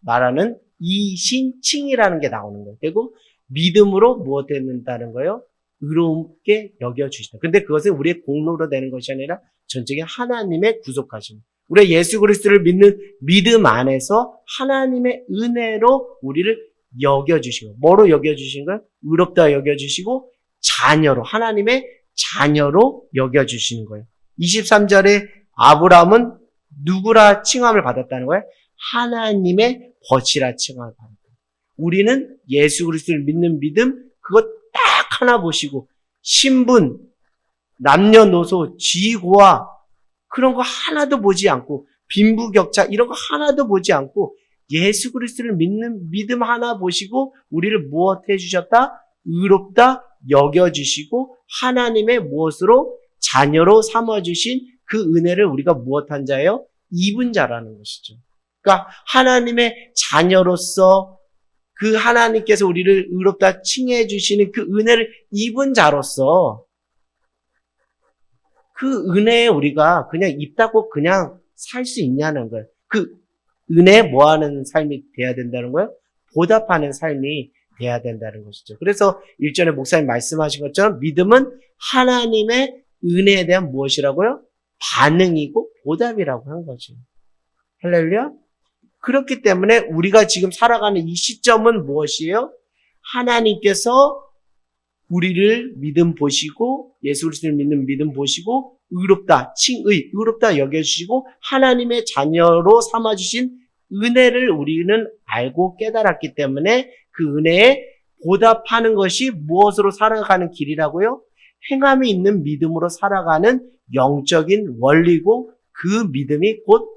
말하는 이신칭이라는 게 나오는 거예요. 결국 믿음으로 무엇 된다는 거예요? 의롭게 여겨주시다. 근데 그것은 우리의 공로로 되는 것이 아니라 전적인 하나님의 구속하심. 우리가 예수 그리스도를 믿는 믿음 안에서 하나님의 은혜로 우리를 여겨주시고, 뭐로 여겨주신 거예요? 의롭다 여겨주시고, 자녀로, 하나님의 자녀로 여겨주시는 거예요. 23절에 아브라함은 누구라 칭함을 받았다는 거예요? 하나님의 벗이라 칭함을 받았다. 우리는 예수 그리스도를 믿는 믿음, 그거 딱 하나 보시고, 신분, 남녀노소, 지고와 그런 거 하나도 보지 않고, 빈부격차 이런 거 하나도 보지 않고 예수 그리스도를 믿는 믿음 하나 보시고 우리를 무엇 해주셨다? 의롭다 여겨주시고 하나님의 무엇으로? 자녀로 삼아주신 그 은혜를 우리가 무엇한 자예요? 입은 자라는 것이죠. 그러니까 하나님의 자녀로서 그 하나님께서 우리를 의롭다 칭해 주시는 그 은혜를 입은 자로서 그 은혜에 우리가 그냥 입 닫고 그냥 살 수 있냐는 거예요. 그 은혜에 뭐하는 삶이 돼야 된다는 거예요? 보답하는 삶이 돼야 된다는 것이죠. 그래서 일전에 목사님 말씀하신 것처럼 믿음은 하나님의 은혜에 대한 무엇이라고요? 반응이고 보답이라고 한 거죠. 할렐루야? 그렇기 때문에 우리가 지금 살아가는 이 시점은 무엇이에요? 하나님께서 우리를 믿음 보시고 예수 그리스도를 믿는 믿음 보시고 의롭다, 의롭다 여겨주시고 하나님의 자녀로 삼아주신 은혜를 우리는 알고 깨달았기 때문에 그 은혜에 보답하는 것이 무엇으로 살아가는 길이라고요? 행함이 있는 믿음으로 살아가는 영적인 원리고 그 믿음이 곧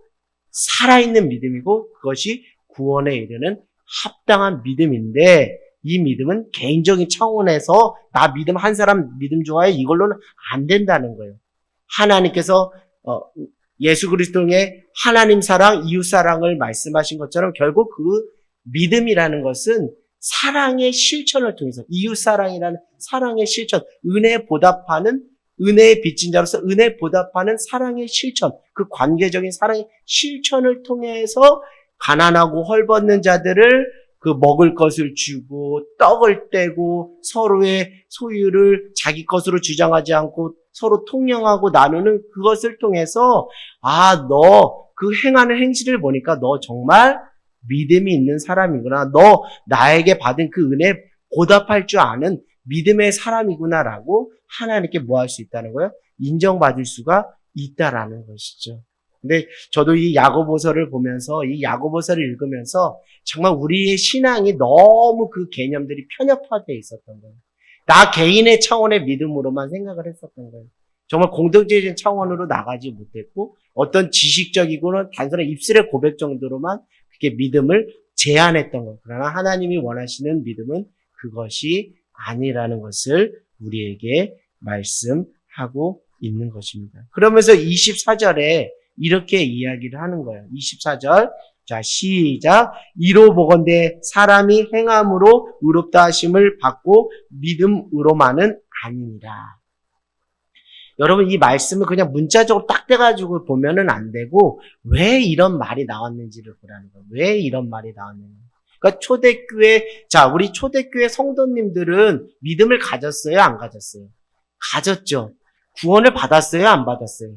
살아있는 믿음이고 그것이 구원에 이르는 합당한 믿음인데 이 믿음은 개인적인 차원에서 나 믿음 한 사람 믿음 좋아해 이걸로는 안 된다는 거예요. 하나님께서 예수 그리스도의 하나님 사랑, 이웃 사랑을 말씀하신 것처럼 결국 그 믿음이라는 것은 사랑의 실천을 통해서 이웃 사랑이라는 사랑의 실천, 은혜에 보답하는 은혜의 빚진 자로서 은혜에 보답하는 사랑의 실천, 그 관계적인 사랑의 실천을 통해서 가난하고 헐벗는 자들을 그 먹을 것을 주고 떡을 떼고 서로의 소유를 자기 것으로 주장하지 않고 서로 통용하고 나누는 그것을 통해서 너 그 행하는 행실을 보니까 너 정말 믿음이 있는 사람이구나. 너 나에게 받은 그 은혜에 보답할 줄 아는 믿음의 사람이구나라고 하나님께 뭐 할 수 있다는 거예요? 인정받을 수가 있다라는 것이죠. 근데 저도 이 야고보서를 보면서 이 야고보서를 읽으면서 정말 우리의 신앙이 너무 그 개념들이 편협화되어 있었던 거예요. 나 개인의 차원의 믿음으로만 생각을 했었던 거예요. 정말 공동체적인 차원으로 나가지 못했고 어떤 지식적이고는 단순한 입술의 고백 정도로만 그렇게 믿음을 제한했던 것. 그러나 하나님이 원하시는 믿음은 그것이 아니라는 것을 우리에게 말씀하고 있는 것입니다. 그러면서 24절에 이렇게 이야기를 하는 거예요. 24절. 자, 시작. 이로 보건대 사람이 행함으로 의롭다 하심을 받고 믿음으로만은 아니니라. 여러분, 이 말씀을 그냥 문자적으로 딱 떼가지고 보면은 안 되고, 왜 이런 말이 나왔는지를 보라는 거예요. 왜 이런 말이 나왔는지. 그러니까 우리 초대교회 성도님들은 믿음을 가졌어요? 안 가졌어요? 가졌죠. 구원을 받았어요? 안 받았어요?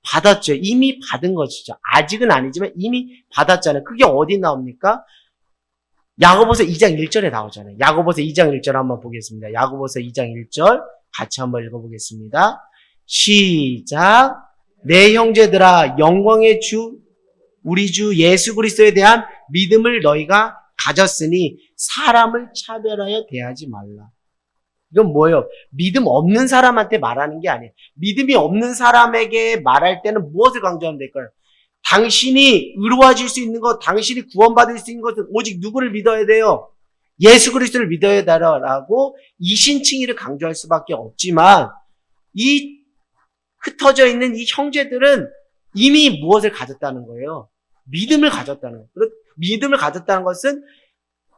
받았죠. 이미 받은 것이죠. 아직은 아니지만 이미 받았잖아요. 그게 어디 나옵니까? 야고보서 2장 1절에 나오잖아요. 야고보서 2장 1절 한번 보겠습니다. 야고보서 2장 1절 같이 한번 읽어보겠습니다. 시작. 내 형제들아, 영광의 주 우리 주 예수 그리스도에 대한 믿음을 너희가 가졌으니 사람을 차별하여 대하지 말라. 이건 뭐예요? 믿음 없는 사람한테 말하는 게 아니에요. 믿음이 없는 사람에게 말할 때는 무엇을 강조하면 될까요? 당신이 의로워질 수 있는 것, 당신이 구원받을 수 있는 것은 오직 누구를 믿어야 돼요? 예수 그리스도를 믿어야 되라고 이신칭의를 강조할 수밖에 없지만 이 흩어져 있는 이 형제들은 이미 무엇을 가졌다는 거예요? 믿음을 가졌다는 거예요. 믿음을 가졌다는 것은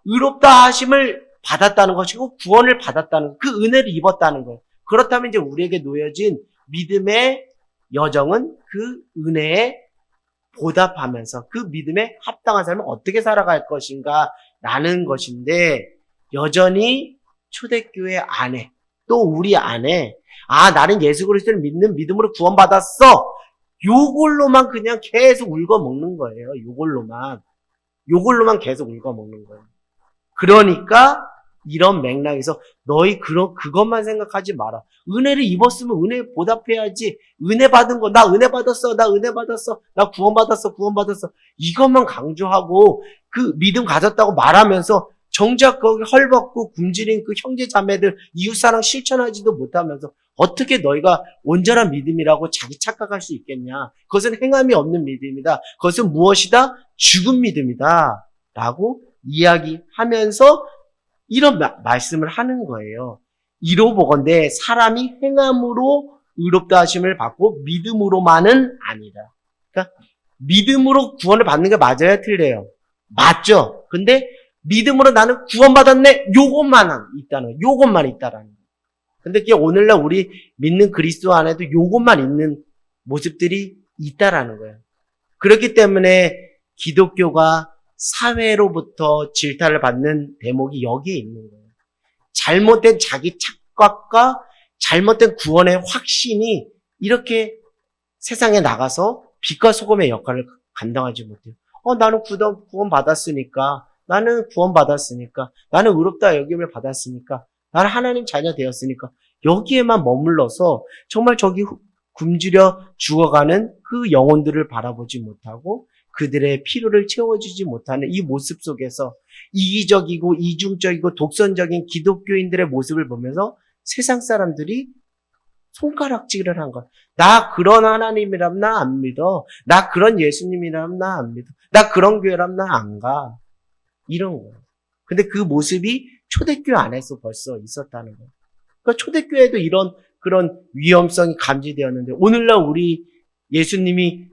의롭다 하심을 받았다는 것이고 구원을 받았다는 그 은혜를 입었다는 거예요. 그렇다면 이제 우리에게 놓여진 믿음의 여정은 그 은혜에 보답하면서 그 믿음에 합당한 삶을 어떻게 살아갈 것인가 라는 것인데 여전히 초대교회 안에 또 우리 안에 나는 예수 그리스도를 믿는 믿음으로 구원받았어. 요걸로만 그냥 계속 울거먹는 거예요. 요걸로만 계속 울거먹는 거예요. 그러니까 이런 맥락에서 너희 그것만 생각하지 마라. 은혜를 입었으면 은혜에 보답해야지. 은혜 받은 거, 나 은혜 받았어, 나 은혜 받았어, 나 구원받았어. 이것만 강조하고 그 믿음 가졌다고 말하면서 정작 거기 헐벗고 굶주린 그 형제 자매들 이웃사랑 실천하지도 못하면서 어떻게 너희가 온전한 믿음이라고 자기 착각할 수 있겠냐. 그것은 행함이 없는 믿음이다. 그것은 무엇이다? 죽은 믿음이다. 라고 이야기하면서 이런 말씀을 하는 거예요. 이로 보건대 사람이 행함으로 의롭다 하심을 받고 믿음으로만은 아니라. 그러니까 믿음으로 구원을 받는 게 맞아요? 틀려요? 맞죠? 근데 믿음으로 나는 구원받았네? 요것만 있다라는 거예요. 근데 그게 오늘날 우리 믿는 그리스도 안에도 요것만 있는 모습들이 있다라는 거예요. 그렇기 때문에 기독교가 사회로부터 질타를 받는 대목이 여기에 있는 거예요. 잘못된 자기 착각과 잘못된 구원의 확신이 이렇게 세상에 나가서 빛과 소금의 역할을 감당하지 못해요. 나는 구원받았으니까, 나는 의롭다 여김을 받았으니까, 나는 하나님 자녀 되었으니까, 여기에만 머물러서 정말 저기 굶주려 죽어가는 그 영혼들을 바라보지 못하고 그들의 필요를 채워주지 못하는 이 모습 속에서 이기적이고 이중적이고 독선적인 기독교인들의 모습을 보면서 세상 사람들이 손가락질을 한 거야. 나 그런 하나님이라면 나 안 믿어. 나 그런 예수님이라면 나 안 믿어. 나 그런 교회라면 나 안 가. 이런 거예요. 근데 그 모습이 초대교회 안에서 벌써 있었다는 거예요. 그러니까 초대교회도 그런 위험성이 감지되었는데 오늘날 우리 예수님이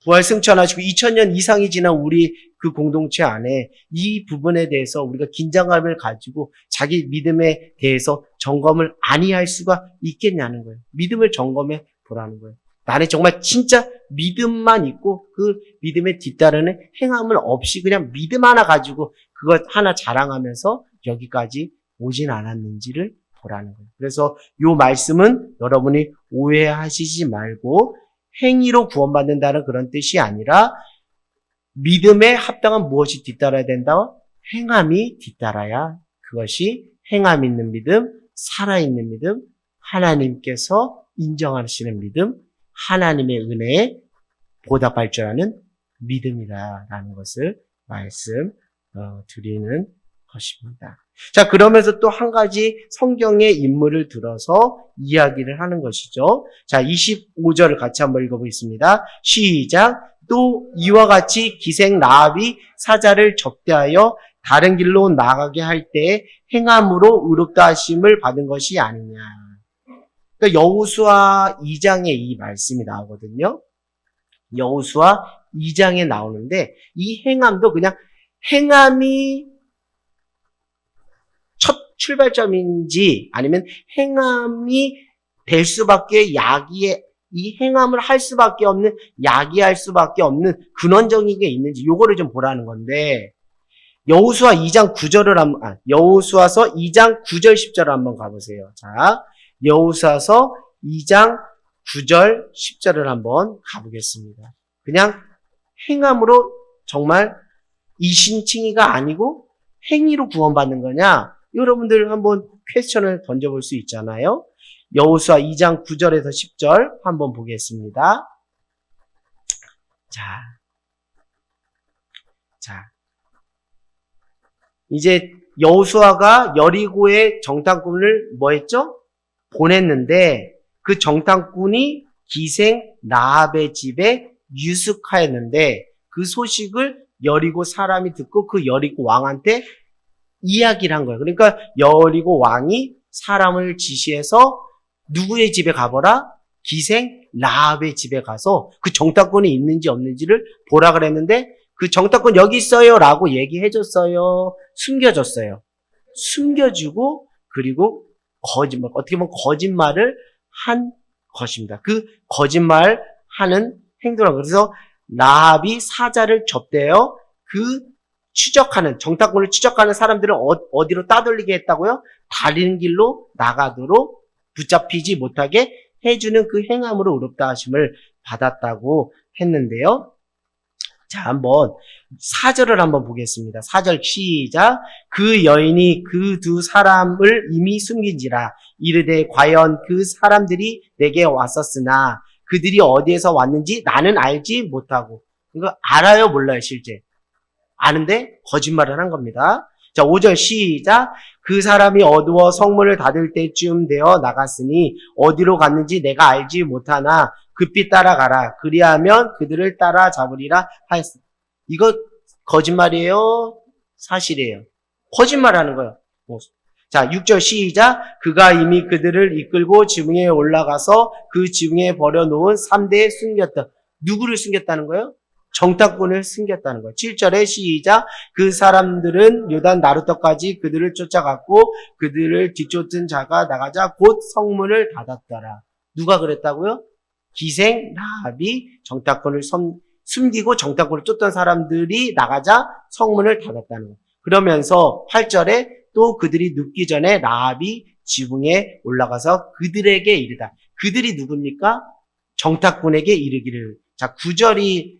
부활 승천하시고 2000년 이상이 지난 우리 그 공동체 안에 이 부분에 대해서 우리가 긴장감을 가지고 자기 믿음에 대해서 점검을 아니할 수가 있겠냐는 거예요. 믿음을 점검해 보라는 거예요. 나는 정말 진짜 믿음만 있고 그 믿음에 뒤따르는 행함은 없이 그냥 믿음 하나 가지고 그것 하나 자랑하면서 여기까지 오진 않았는지를 보라는 거예요. 그래서 이 말씀은 여러분이 오해하시지 말고 행위로 구원받는다는 그런 뜻이 아니라 믿음에 합당한 무엇이 뒤따라야 된다? 행함이 뒤따라야 그것이 행함 있는 믿음, 살아있는 믿음, 하나님께서 인정하시는 믿음, 하나님의 은혜에 보답할 줄 아는 믿음이다라는 것을 말씀 드리는 것입니다. 자, 그러면서 또 한 가지 성경의 인물을 들어서 이야기를 하는 것이죠. 자, 25절을 같이 한번 읽어보겠습니다. 시작. 또 이와 같이 기생 라합이 사자를 접대하여 다른 길로 나가게 할 때 행함으로 의롭다 하심을 받은 것이 아니냐. 그러니까 여호수아 2장에 이 말씀이 나오거든요. 여호수아 2장에 나오는데 이 행함도 그냥 행함이 첫 출발점인지 아니면 행함이 될 수밖에 이 행함을 할 수밖에 없는 야기할 수밖에 없는 근원적인 게 있는지 요거를 좀 보라는 건데 여호수아 2장 9절을 여호수아서 2장 9절 10절을 한번 가보세요. 자, 여호수아서 2장 9절 10절을 한번 가보겠습니다. 그냥 행함으로 정말 이신칭의가 아니고 행위로 구원받는 거냐? 여러분들 한번 퀘스천을 던져볼 수 있잖아요. 여호수아 2장 9절에서 10절 한번 보겠습니다. 자, 이제 여호수아가 여리고의 정탐꾼을 뭐 했죠? 보냈는데 그 정탐꾼이 기생 라합의 집에 유숙하였는데 그 소식을 여리고 사람이 듣고 그 여리고 왕한테 이야기를 한 거예요. 그러니까 여리고 왕이 사람을 지시해서 누구의 집에 가보라? 기생 라합의 집에 가서 그 정탐꾼이 있는지 없는지를 보라 그랬는데 그 정탐꾼 여기 있어요 라고 얘기해줬어요. 숨겨줬어요. 숨겨주고 그리고 어떻게 보면 거짓말을 한 것입니다. 그 거짓말 하는 행동을 그래서 라합이 사자를 접대어 그 정탐꾼을 추적하는 사람들을 어디로 따돌리게 했다고요? 다른 길로 나가도록 붙잡히지 못하게 해주는 그 행함으로 의롭다 하심을 받았다고 했는데요. 자, 한번 4절을 한번 보겠습니다. 4절 시작. 그 여인이 그 두 사람을 이미 숨긴지라 이르되 과연 그 사람들이 내게 왔었으나 그들이 어디에서 왔는지 나는 알지 못하고. 이거 알아요 몰라요 실제? 아는데 거짓말을 한 겁니다. 자, 5절 시작. 그 사람이 어두워 성문을 닫을 때쯤 되어 나갔으니 어디로 갔는지 내가 알지 못하나 급히 따라가라. 그리하면 그들을 따라잡으리라 하였습니다. 이거 거짓말이에요? 사실이에요? 거짓말하는 거예요. 자, 6절 시작. 그가 이미 그들을 이끌고 지붕에 올라가서 그 지붕에 버려놓은 3대에 숨겼다. 누구를 숨겼다는 거예요? 정탐꾼을 숨겼다는 거예요. 7절에 시작. 그 사람들은 요단 나루터까지 그들을 쫓아갔고 그들을 뒤쫓은 자가 나가자 곧 성문을 닫았더라. 누가 그랬다고요? 기생 라합이 정탐꾼을 숨기고 정탐꾼을 쫓던 사람들이 나가자 성문을 닫았다는 거예요. 그러면서 8절에 또 그들이 눕기 전에 라합이 지붕에 올라가서 그들에게 이르다. 그들이 누굽니까? 정탐꾼에게 이르기를. 자, 9절이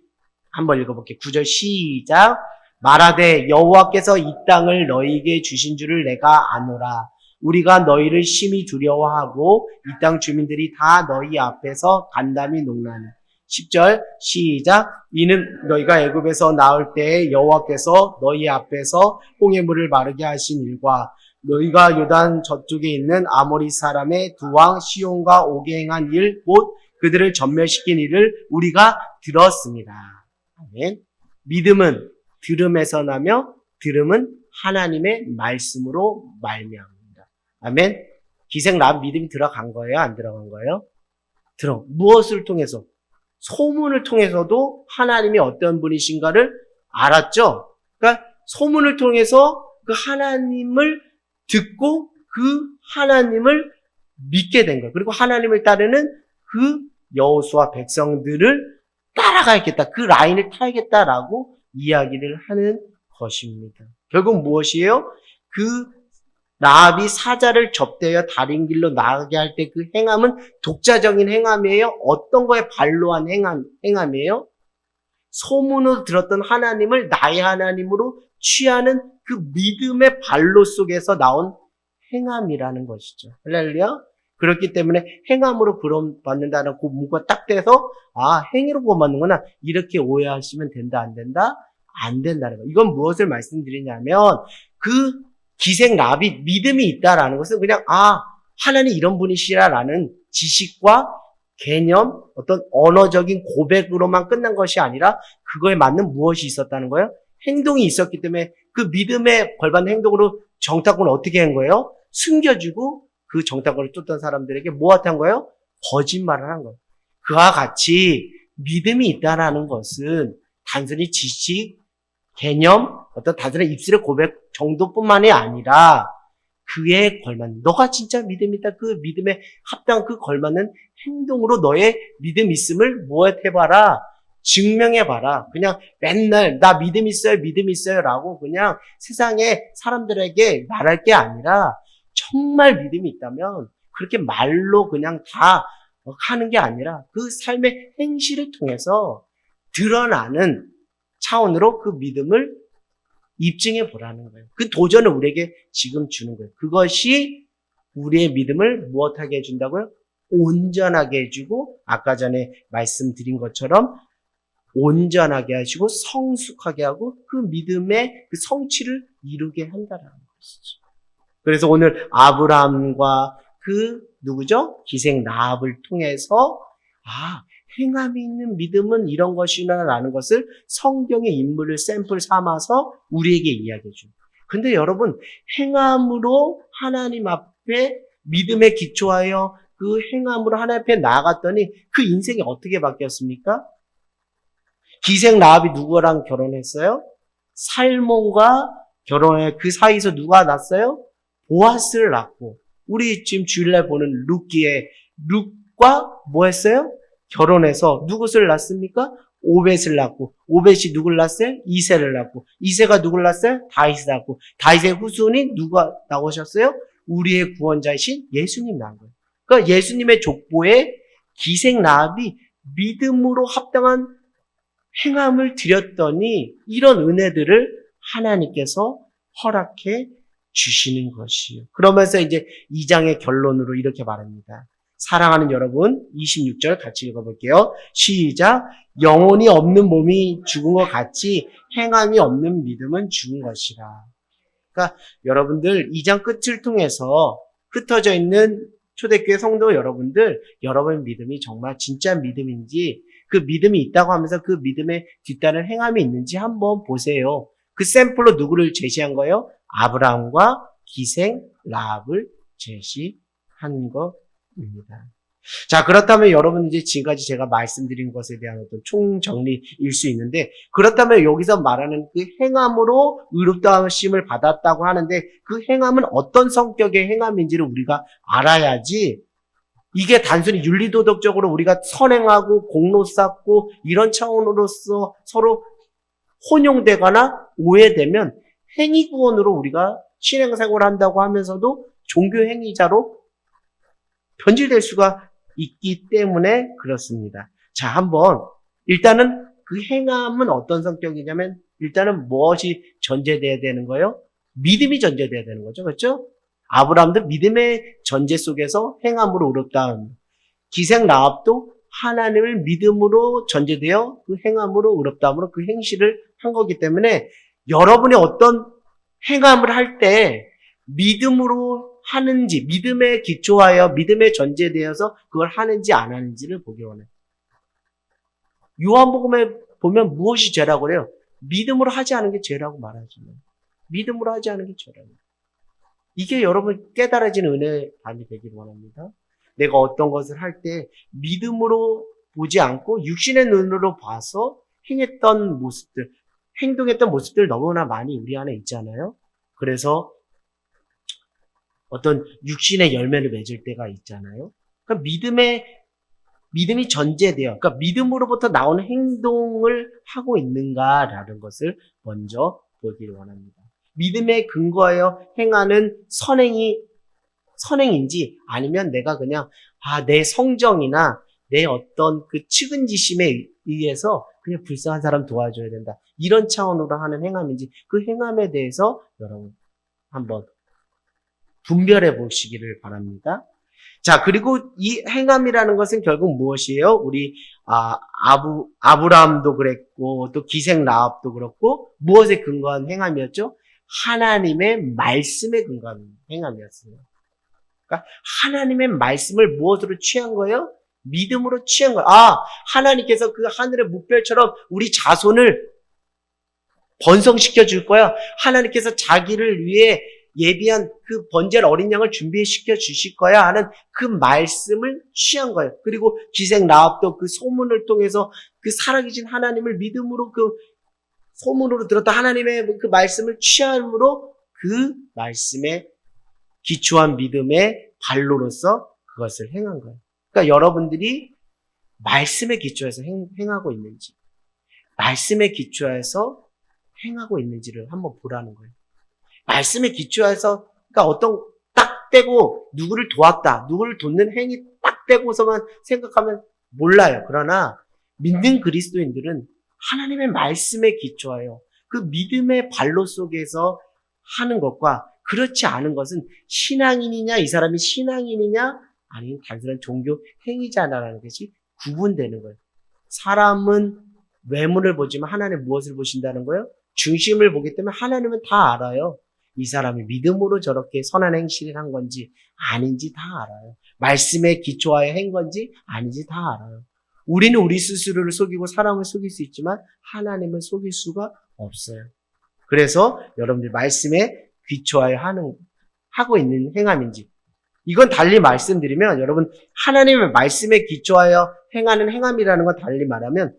한번 읽어볼게요. 9절 시작. 말하되 여호와께서 이 땅을 너희에게 주신 줄을 내가 아노라. 우리가 너희를 심히 두려워하고 이 땅 주민들이 다 너희 앞에서 간담이 농나니. 10절 시작. 이는 너희가 애굽에서 나올 때에 여호와께서 너희 앞에서 홍해물을 마르게 하신 일과 너희가 요단 저쪽에 있는 아모리 사람의 두 왕 시온과 오게 행한 일 곧 그들을 전멸시킨 일을 우리가 들었습니다. 아멘. 믿음은 들음에서 나며 들음은 하나님의 말씀으로 말미암습니다. 아멘. 기생 라합 믿음이 들어간 거예요? 안 들어간 거예요? 무엇을 통해서? 소문을 통해서도 하나님이 어떤 분이신가를 알았죠. 그러니까 소문을 통해서 그 하나님을 듣고 그 하나님을 믿게 된 거예요. 그리고 하나님을 따르는 그 여호수아 백성들을 따라가야겠다. 그 라인을 타야겠다라고 이야기를 하는 것입니다. 결국 무엇이에요? 그 라합이 사자를 접대하여 다른 길로 나가게 할 때 그 행함은 독자적인 행함이에요? 어떤 거에 반로한 행함이에요? 소문으로 들었던 하나님을 나의 하나님으로 취하는 그 믿음의 반로 속에서 나온 행함이라는 것이죠. 할렐루야. 그렇기 때문에 행함으로 구원받는다는 그 문구가 딱 돼서 행위로 구원받는구나. 이렇게 오해하시면 된다, 안 된다? 안 된다는 거예요. 이건 무엇을 말씀드리냐면 그 기생 라합이 믿음이 있다라는 것은 그냥 하나님 이런 분이시라라는 지식과 개념, 어떤 언어적인 고백으로만 끝난 것이 아니라 그거에 맞는 무엇이 있었다는 거예요? 행동이 있었기 때문에 그 믿음에 걸맞는 행동으로 정탐꾼을 어떻게 한 거예요? 숨겨주고 그 정탐꾼을 쫓던 사람들에게 뭐한 거예요? 거짓말을 한 거예요. 그와 같이 믿음이 있다라는 것은 단순히 지식, 개념, 어떤 단순한 입술의 고백 정도뿐만이 아니라 그에 걸맞는, 너가 진짜 믿음이 있다. 그 믿음에 합당한 그 걸맞는 행동으로 너의 믿음 있음을 해봐라. 증명해봐라. 그냥 맨날 나 믿음 있어요, 믿음 있어요 라고 그냥 세상에 사람들에게 말할 게 아니라 정말 믿음이 있다면 그렇게 말로 그냥 다 하는 게 아니라 그 삶의 행실을 통해서 드러나는 차원으로 그 믿음을 입증해 보라는 거예요. 그 도전을 우리에게 지금 주는 거예요. 그것이 우리의 믿음을 무엇하게 해준다고요? 온전하게 해주고 아까 전에 말씀드린 것처럼 온전하게 하시고 성숙하게 하고 그 믿음의 그 성취를 이루게 한다는 것이죠. 그래서 오늘 아브라함과 그 누구죠? 기생 라합을 통해서 행함이 있는 믿음은 이런 것이라는 것을 성경의 인물을 샘플 삼아서 우리에게 이야기해 줍니다. 근데 여러분, 행함으로 하나님 앞에 믿음에 기초하여 그 행함으로 하나님 앞에 나아갔더니 그 인생이 어떻게 바뀌었습니까? 기생 라합이 누구랑 결혼했어요? 살몬과 결혼해 그 사이에서 누가 낳았어요? 보아스를 낳고 우리 지금 주일날 보는 룻기에 룻과 뭐 했어요? 결혼해서 누구를 낳습니까? 오벳을 낳고 오벳이 누굴 낳았어요? 이새를 낳고 이새가 누굴 낳았어요? 다윗을 낳고 다윗의 후손이 누가 나오셨어요? 우리의 구원자이신 예수님 낳은 거예요. 그러니까 예수님의 족보에 기생 라합이 믿음으로 합당한 행함을 드렸더니 이런 은혜들을 하나님께서 허락해 주시는 것이에요. 그러면서 이제 2장의 결론으로 이렇게 말합니다. 사랑하는 여러분, 26절 같이 읽어볼게요. 시작. 영혼이 없는 몸이 죽은 것 같이 행함이 없는 믿음은 죽은 것이라. 그러니까 여러분들 2장 끝을 통해서 흩어져 있는 초대교회 성도 여러분들, 여러분의 믿음이 정말 진짜 믿음인지 그 믿음이 있다고 하면서 그 믿음에 뒤따른 행함이 있는지 한번 보세요. 그 샘플로 누구를 제시한 거예요? 아브라함과 기생 라합을 제시한 것입니다. 자, 그렇다면 여러분 이제 지금까지 제가 말씀드린 것에 대한 어떤 총정리일 수 있는데, 그렇다면 여기서 말하는 그 행함으로 의롭다심을 받았다고 하는데 그 행함은 어떤 성격의 행함인지를 우리가 알아야지 이게 단순히 윤리도덕적으로 우리가 선행하고 공로 쌓고 이런 차원으로서 서로 혼용되거나 오해되면 행위구원으로 우리가 신앙생활을 한다고 하면서도 종교행위자로 변질될 수가 있기 때문에 그렇습니다. 자, 한번 일단은 그 행함은 어떤 성격이냐면 일단은 무엇이 전제돼야 되는 거예요? 믿음이 전제돼야 되는 거죠. 그렇죠? 아브라함도 믿음의 전제 속에서 행함으로 의롭다함. 기생 라합도 하나님을 믿음으로 전제되어 그 행함으로 의롭다함으로 그 행실을 한 거기 때문에 여러분이 어떤 행함을 할 때 믿음으로 하는지, 믿음에 기초하여 믿음에 전제되어서 그걸 하는지 안 하는지를 보기 원해요. 요한복음에 보면 무엇이 죄라고 그래요? 믿음으로 하지 않은 게 죄라고 말하잖아요. 믿음으로 하지 않은 게 죄라고. 이게 여러분 깨달아지는 은혜의 밤이 되길 원합니다. 내가 어떤 것을 할 때 믿음으로 보지 않고 육신의 눈으로 봐서 행했던 모습들, 행동했던 모습들 너무나 많이 우리 안에 있잖아요. 그래서 어떤 육신의 열매를 맺을 때가 있잖아요. 그러니까 믿음이 전제돼요. 그러니까 믿음으로부터 나오는 행동을 하고 있는가라는 것을 먼저 보길 원합니다. 믿음에 근거하여 행하는 선행인지 아니면 내가 그냥 내 성정이나 내 어떤 그 측은지심에 의해서 그냥 불쌍한 사람 도와줘야 된다. 이런 차원으로 하는 행함인지 그 행함에 대해서 여러분 한번 분별해 보시기를 바랍니다. 자, 그리고 이 행함이라는 것은 결국 무엇이에요? 우리 아브라함도 그랬고 또 기생 라합도 그렇고 무엇에 근거한 행함이었죠? 하나님의 말씀에 근거한 행함이었어요. 그러니까 하나님의 말씀을 무엇으로 취한 거예요? 믿음으로 취한 거예요. 하나님께서 그 하늘의 무별처럼 우리 자손을 번성시켜 줄 거야. 하나님께서 자기를 위해 예비한 그 번제할 어린 양을 준비시켜 주실 거야 하는 그 말씀을 취한 거예요. 그리고 기생 라합도 그 소문을 통해서 그 살아계신 하나님을 믿음으로 그 소문으로 들었던 하나님의 그 말씀을 취함으로 그 말씀에 기초한 믿음의 발로로서 그것을 행한 거예요. 그러니까 여러분들이 말씀에 기초해서 행하고 있는지, 말씀에 기초해서 행하고 있는지를 한번 보라는 거예요. 말씀에 기초해서, 그러니까 어떤 딱 떼고 누구를 도왔다, 누구를 돕는 행위 딱 떼고서만 생각하면 몰라요. 그러나 믿는 그리스도인들은 하나님의 말씀에 기초하여 그 믿음의 발로 속에서 하는 것과 그렇지 않은 것은 신앙인이냐, 이 사람이 신앙인이냐, 아니면 단순한 종교 행위자라는 것이 구분되는 거예요. 사람은 외모를 보지만 하나님 무엇을 보신다는 거예요? 중심을 보기 때문에 하나님은 다 알아요. 이 사람이 믿음으로 저렇게 선한 행실을 한 건지 아닌지 다 알아요. 말씀에 기초하여 한 건지 아닌지 다 알아요. 우리는 우리 스스로를 속이고 사람을 속일 수 있지만 하나님을 속일 수가 없어요. 그래서 여러분들 말씀에 기초하여 하고 있는 행함인지, 이건 달리 말씀드리면 여러분 하나님의 말씀에 기초하여 행하는 행함이라는 건 달리 말하면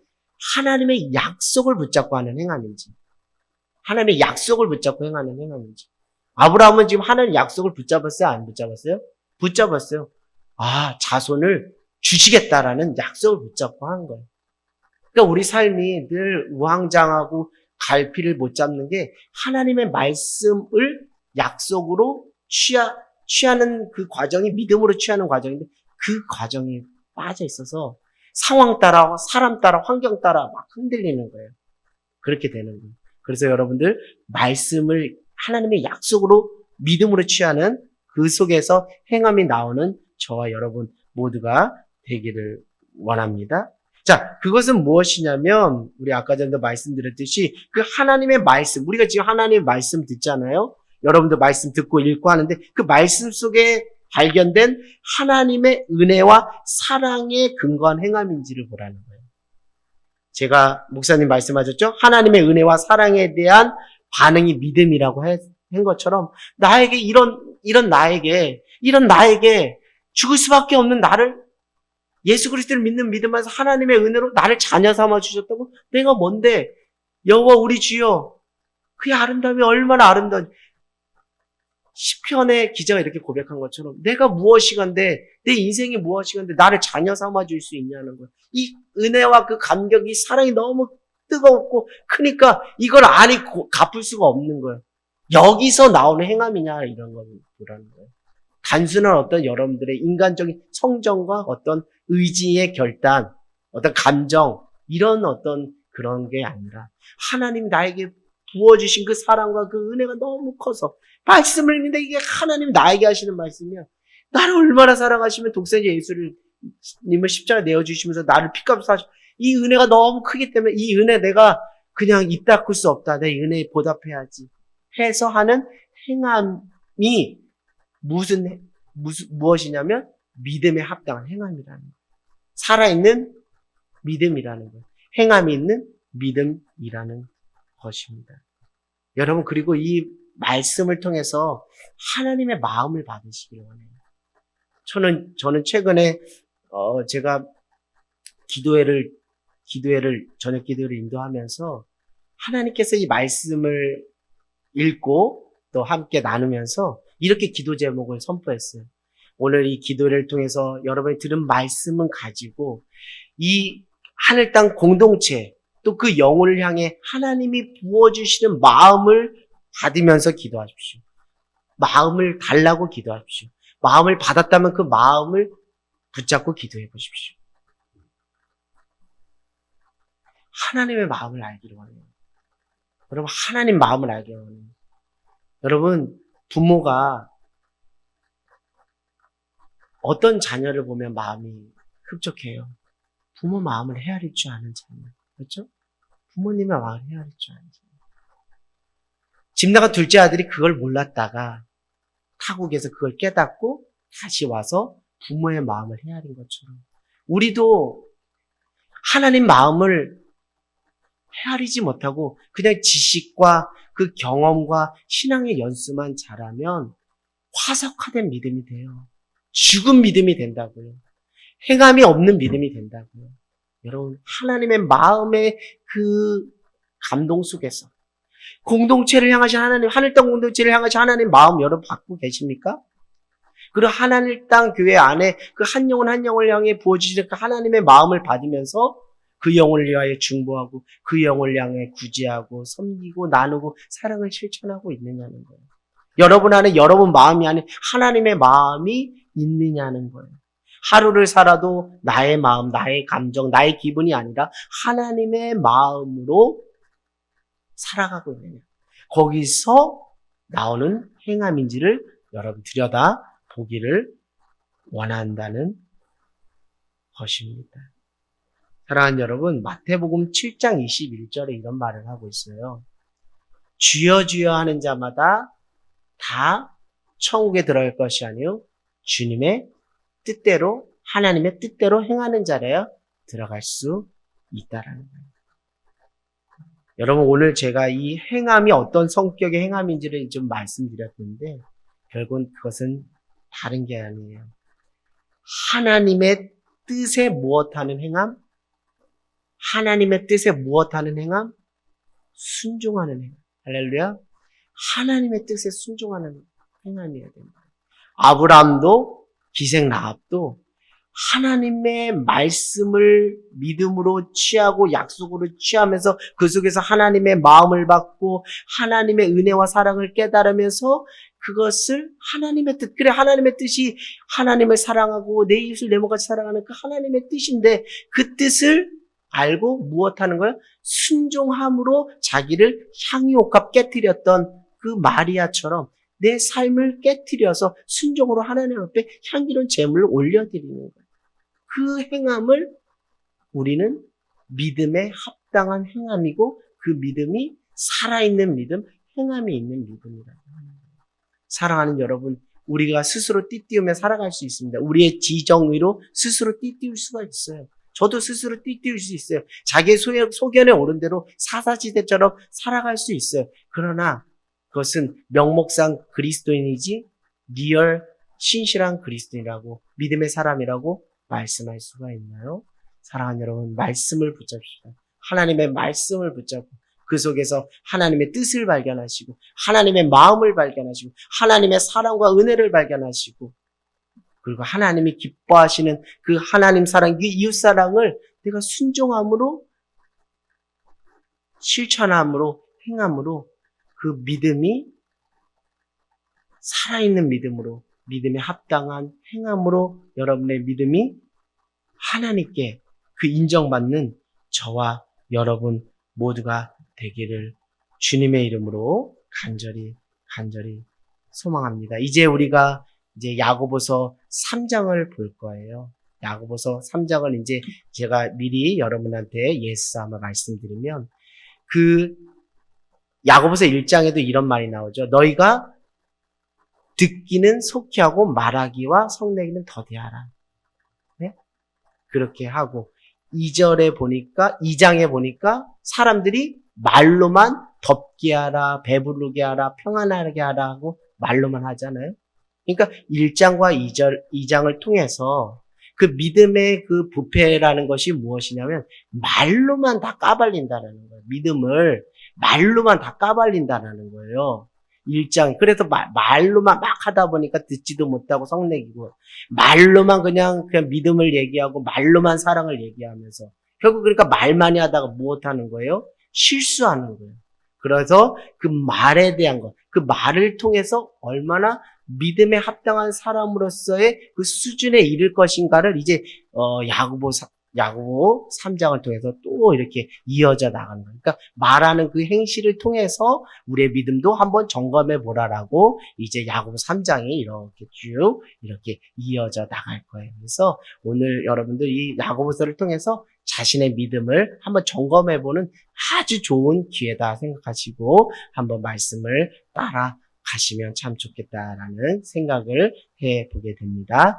하나님의 약속을 붙잡고 하는 행함인지, 하나님의 약속을 붙잡고 행하는 행함인지. 아브라함은 지금 하나님의 약속을 붙잡았어요? 안 붙잡았어요? 붙잡았어요. 자손을 주시겠다라는 약속을 붙잡고 한 거예요. 그러니까 우리 삶이 늘 우왕좌왕하고 갈피를 못 잡는 게 하나님의 말씀을 약속으로 취하는 그 과정이 믿음으로 취하는 과정인데 그 과정이 빠져 있어서 상황 따라, 사람 따라, 환경 따라 막 흔들리는 거예요. 그렇게 되는 거예요. 그래서 여러분들 말씀을 하나님의 약속으로 믿음으로 취하는 그 속에서 행함이 나오는 저와 여러분 모두가 되기를 원합니다. 자, 그것은 무엇이냐면 우리 아까 전에도 말씀드렸듯이 그 하나님의 말씀, 우리가 지금 하나님의 말씀 듣잖아요. 여러분들 말씀 듣고 읽고 하는데 그 말씀 속에 발견된 하나님의 은혜와 사랑에 근거한 행함인지를 보라는 거예요. 제가 목사님 말씀하셨죠? 하나님의 은혜와 사랑에 대한 반응이 믿음이라고 한 것처럼 나에게 이런 나에게 죽을 수밖에 없는 나를 예수 그리스도를 믿는 믿음 안에서 하나님의 은혜로 나를 자녀 삼아 주셨다고? 내가 뭔데? 여호와 우리 주여, 그의 아름다움이 얼마나 아름다운, 시편의 기자가 이렇게 고백한 것처럼 내가 무엇이간데, 내 인생이 무엇이간데 나를 자녀 삼아 줄 수 있냐는 거예요. 이 은혜와 그 감격이, 사랑이 너무 뜨겁고 크니까 이걸 아니 갚을 수가 없는 거예요. 여기서 나오는 행함이냐, 이런 거라는 거예요. 단순한 어떤 여러분들의 인간적인 성정과 어떤 의지의 결단, 어떤 감정, 이런 어떤 그런 게 아니라 하나님 나에게 부어주신 그 사랑과 그 은혜가 너무 커서 말씀을 읽는데 이게 하나님 나에게 하시는 말씀이야. 나를 얼마나 사랑하시면 독생자 예수를 님을 십자가 내어주시면서 나를 피값 사시, 이 은혜가 너무 크기 때문에 이 은혜 내가 그냥 입 닫을 수 없다. 내 은혜에 보답해야지 해서 하는 행함이 무엇이냐면 믿음에 합당한 행함이라는 거예요. 살아있는 믿음이라는 거예요. 행함이 있는 믿음이라는 것입니다. 여러분, 그리고 이 말씀을 통해서 하나님의 마음을 받으시길 원해요. 저는 최근에 제가 저녁 기도회를 인도하면서 하나님께서 이 말씀을 읽고 또 함께 나누면서 이렇게 기도 제목을 선포했어요. 오늘 이 기도를 통해서 여러분이 들은 말씀은 가지고 이 하늘 땅 공동체 또 그 영혼을 향해 하나님이 부어주시는 마음을 받으면서 기도하십시오. 마음을 달라고 기도하십시오. 마음을 받았다면 그 마음을 붙잡고 기도해 보십시오. 하나님의 마음을 알기를 원해요. 여러분, 하나님 마음을 알기를 원해요. 여러분, 부모가 어떤 자녀를 보면 마음이 흡족해요? 부모 마음을 헤아릴 줄 아는 자녀. 그렇죠? 부모님의 마음을 헤아릴 줄 아는 자녀. 집 나간 둘째 아들이 그걸 몰랐다가 타국에서 그걸 깨닫고 다시 와서 부모의 마음을 헤아린 것처럼 우리도 하나님 마음을 헤아리지 못하고 그냥 지식과 그 경험과 신앙의 연수만 잘하면 화석화된 믿음이 돼요. 죽은 믿음이 된다고요. 행함이 없는 믿음이 된다고요. 여러분, 하나님의 마음의 그 감동 속에서 공동체를 향하신 하나님, 하늘 땅 공동체를 향하신 하나님 마음 여러분 받고 계십니까? 그리고 하늘 땅 교회 안에 그 한 영혼 한 영혼을 향해 부어주시는 그 하나님의 마음을 받으면서 그 영혼을 위하여 중보하고 그 영혼을 향해 구제하고 섬기고 나누고 사랑을 실천하고 있느냐는 거예요. 여러분 안에 여러분 마음이 안에 하나님의 마음이 있느냐는 거예요. 하루를 살아도 나의 마음, 나의 감정, 나의 기분이 아니라 하나님의 마음으로 살아가고 있느냐. 거기서 나오는 행함인지를 여러분 들여다 보기를 원한다는 것입니다. 사랑하는 여러분, 마태복음 7장 21절에 이런 말을 하고 있어요. 주여 주여 하는 자마다 다 천국에 들어갈 것이 아니요 주님의 뜻대로 하나님의 뜻대로 행하는 자라야 들어갈 수 있다라는 거예요. 여러분 오늘 제가 이 행함이 어떤 성격의 행함인지를 좀 말씀드렸는데 결국은 그것은 다른 게 아니에요. 하나님의 뜻에 무엇하는 행함? 하나님의 뜻에 무엇하는 행함? 순종하는 행함. 할렐루야. 하나님의 뜻에 순종하는 행함이어야 됩니다. 아브라함도 기생 라합도 하나님의 말씀을 믿음으로 취하고 약속으로 취하면서 그 속에서 하나님의 마음을 받고 하나님의 은혜와 사랑을 깨달으면서 그것을 하나님의 뜻, 그래 하나님의 뜻이 하나님을 사랑하고 내 이웃을 내 몸같이 사랑하는 그 하나님의 뜻인데 그 뜻을 알고 무엇하는 거야? 순종함으로 자기를 향유옥합 깨뜨렸던 그 마리아처럼 내 삶을 깨뜨려서 순종으로 하나님 앞에 향기로운 제물을 올려드리는 거예요. 그 행함을 우리는 믿음에 합당한 행함이고 그 믿음이 살아있는 믿음, 행함이 있는 믿음이라고 합니다. 사랑하는 여러분, 우리가 스스로 띠띠우며 살아갈 수 있습니다. 우리의 지정의로 스스로 띠띠울 수가 있어요. 저도 스스로 띠띠울 수 있어요. 자기의 소견에 오른 대로 사사지대처럼 살아갈 수 있어요. 그러나 그것은 명목상 그리스도인이지 리얼 신실한 그리스도인이라고 믿음의 사람이라고 말씀할 수가 있나요? 사랑하는 여러분, 말씀을 붙잡시다. 하나님의 말씀을 붙잡고 그 속에서 하나님의 뜻을 발견하시고 하나님의 마음을 발견하시고 하나님의 사랑과 은혜를 발견하시고 그리고 하나님이 기뻐하시는 그 하나님 사랑, 그 이웃 사랑을 내가 순종함으로 실천함으로 행함으로 그 믿음이 살아있는 믿음으로 믿음에 합당한 행함으로 여러분의 믿음이 하나님께 그 인정받는 저와 여러분 모두가 되기를 주님의 이름으로 간절히 소망합니다. 이제 우리가 이제 야고보서 3장을 볼 거예요. 야고보서 3장을 이제 제가 미리 여러분한테 예수삼아 말씀드리면 그 야고보서 1장에도 이런 말이 나오죠. 너희가 듣기는 속히 하고 말하기와 성내기는 더디하라. 네? 그렇게 하고 2장에 보니까 사람들이 말로만 덥게 하라, 배부르게 하라, 평안하게 하라 하고 말로만 하잖아요. 그러니까 1장과 2장을 통해서 그 믿음의 그 부패라는 것이 무엇이냐면 말로만 다 까발린다는 거예요. 믿음을 말로만 다 까발린다는 거예요. 1장. 그래서 말로만 막 하다 보니까 듣지도 못하고 성내기고 말로만 그냥 믿음을 얘기하고 말로만 사랑을 얘기하면서 결국 그러니까 말 많이 하다가 무엇하는 거예요? 실수하는 거예요. 그래서 그 말에 대한 것, 그 말을 통해서 얼마나 믿음에 합당한 사람으로서의 그 수준에 이를 것인가를 이제 야고보 3장을 통해서 또 이렇게 이어져 나가는 거예요. 그러니까 말하는 그 행실을 통해서 우리의 믿음도 한번 점검해 보라라고 이제 야고보 3장이 이렇게 쭉 이렇게 이어져 나갈 거예요. 그래서 오늘 여러분들 이 야고보서를 통해서 자신의 믿음을 한번 점검해보는 아주 좋은 기회다 생각하시고 한번 말씀을 따라 가시면 참 좋겠다라는 생각을 해보게 됩니다.